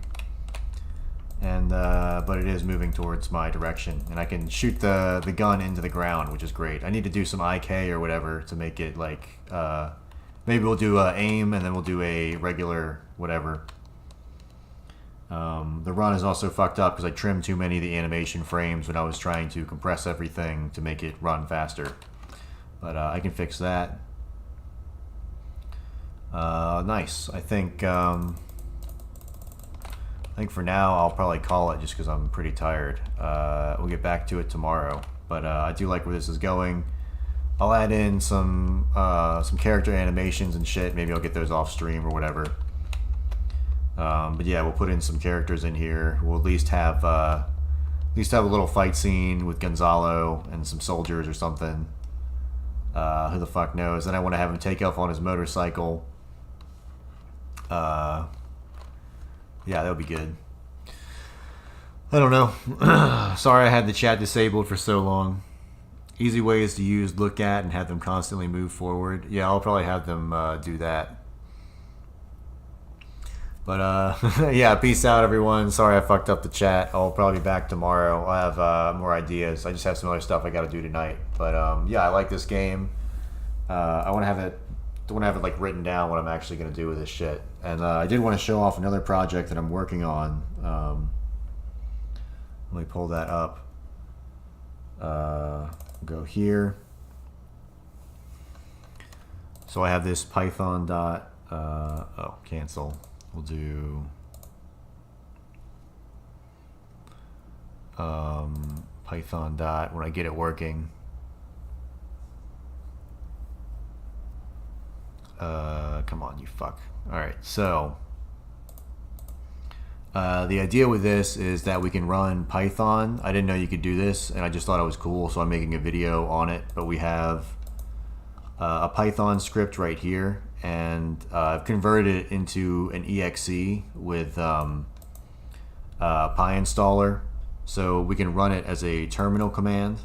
and but it is moving towards my direction, and I can shoot the gun into the ground, which is great. I need to do some IK or whatever to make it like, maybe we'll do aim and then we'll do a regular whatever. The run is also fucked up because I trimmed too many of the animation frames when I was trying to compress everything to make it run faster, but I can fix that. Nice. I think for now I'll probably call it just because I'm pretty tired. We'll get back to it tomorrow, but I do like where this is going. I'll add in some character animations and shit. Maybe I'll get those off stream or whatever. But yeah, we'll put in some characters in here. We'll at least have a little fight scene with Gonzalo and some soldiers or something. Who the fuck knows? Then I want to have him take off on his motorcycle. Yeah, that would be good. I don't know. Sorry I had the chat disabled for so long. Easy ways to use look at and have them constantly move forward. Yeah, I'll probably have them do that. But yeah, peace out everyone. Sorry I fucked up the chat. I'll probably be back tomorrow. I'll have more ideas. I just have some other stuff I gotta do tonight. But yeah, I like this game. I want to have it like written down what I'm actually gonna do with this shit. And I did want to show off another project that I'm working on. Let me pull that up. Go here. So I have this Python dot. Oh, cancel. We'll do Python dot when I get it working. Come on, you fuck. Alright, so the idea with this is that we can run Python. I didn't know you could do this, and I just thought it was cool, so I'm making a video on it. But we have a Python script right here, and I've converted it into an exe with PyInstaller, so we can run it as a terminal command.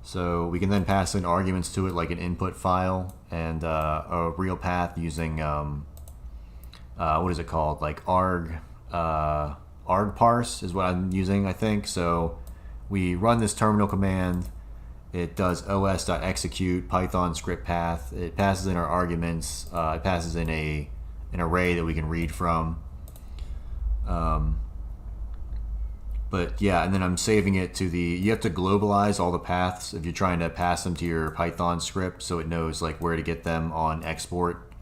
So we can then pass in arguments to it like an input file and a real path using what is it called, like arg parse is what I'm using, I think. So we run this terminal command. It does os.execute Python script path. It passes in our arguments. It passes in an array that we can read from. But yeah, and then I'm saving it to the, you have to globalize all the paths if you're trying to pass them to your Python script so it knows like where to get them on export.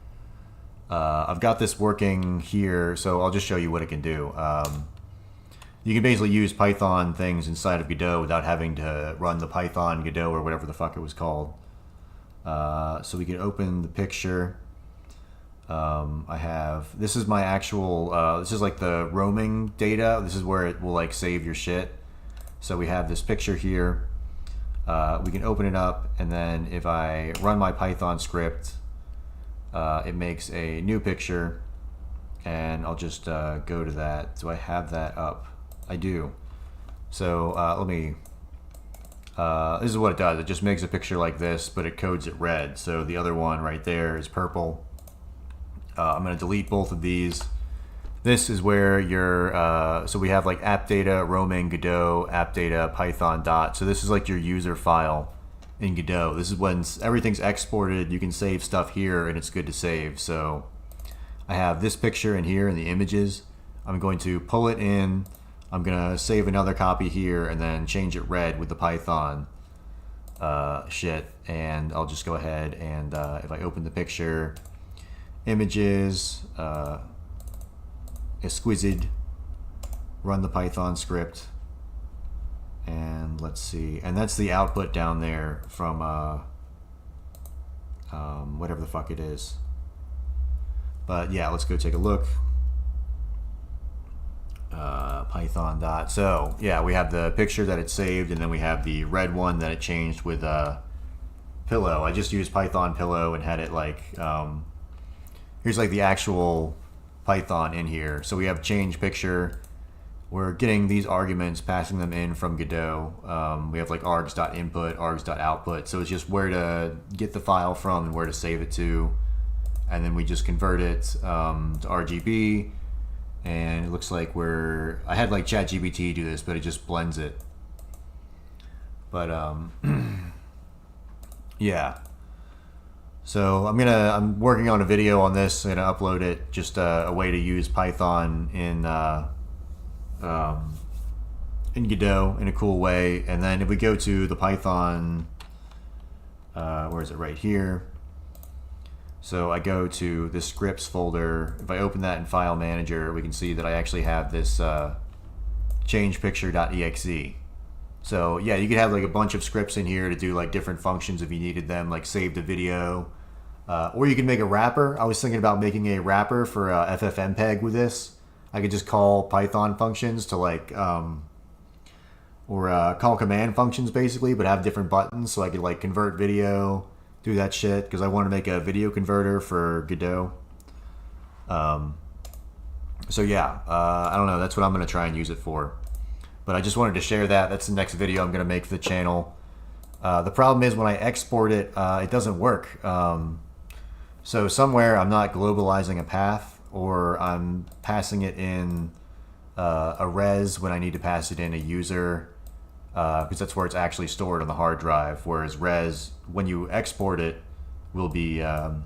I've got this working here, so I'll just show you what it can do. You can basically use Python things inside of Godot without having to run the Python Godot or whatever the fuck it was called. So we can open the picture. I have, this is my actual, this is like the roaming data. This is where it will like save your shit. So we have this picture here. We can open it up, and then if I run my Python script, it makes a new picture, and I'll just go to that. Do I have that up? I do. So let me, this is what it does. It just makes a picture like this, but it codes it red. So the other one right there is purple. I'm going to delete both of these. This is where your, so we have like app data, roaming, Godot, app data, Python dot. So this is like your user file in Godot. This is when everything's exported. You can save stuff here and it's good to save. So I have this picture in here in the images. I'm going to pull it in. I'm going to save another copy here and then change it red with the Python shit. And I'll just go ahead and if I open the picture, images, exquisite, run the Python script, and Let's see, and that's the output down there from whatever the fuck it is. But yeah, let's go take a look. Python dot. So yeah, we have the picture that it saved, and then we have the red one that it changed with pillow. I just used Python pillow and had it like here's like the actual Python in here. So we have change picture. We're getting these arguments, passing them in from Godot. We have like args.input, args.output. So it's just where to get the file from and where to save it to. And then we just convert it to RGB. And it looks like I had like ChatGPT do this, but it just blends it. But yeah. So I'm working on a video on this. I'm gonna upload it. Just a way to use Python in Godot in a cool way. And then if we go to the Python, where is it? Right here. So I go to the scripts folder. If I open that in File Manager, we can see that I actually have this changepicture.exe. So yeah, you could have like a bunch of scripts in here to do like different functions if you needed them, like save the video. Or you can make a wrapper. I was thinking about making a wrapper for FFmpeg with this. I could just call Python functions to like, call command functions basically, but have different buttons, so I could like convert video, do that shit, because I want to make a video converter for Godot. So yeah, I don't know, that's what I'm going to try and use it for. But I just wanted to share that. That's the next video I'm going to make for the channel. The problem is when I export it, it doesn't work. So somewhere I'm not globalizing a path, or I'm passing it in a res when I need to pass it in a user, because that's where it's actually stored on the hard drive. Whereas res, when you export it, will be it'll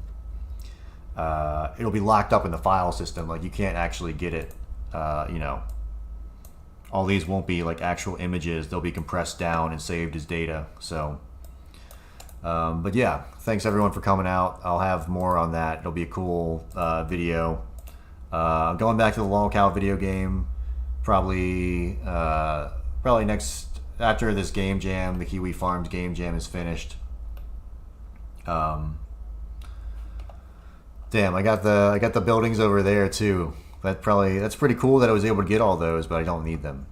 be locked up in the file system. Like you can't actually get it. You know, all these won't be like actual images. They'll be compressed down and saved as data. So. But yeah, thanks everyone for coming out. I'll have more on that. It'll be a cool video. Going back to the lolcow video game, probably next after this game jam, the Kiwi Farms game jam is finished. Damn, I got the buildings over there too. That's pretty cool that I was able to get all those, but I don't need them.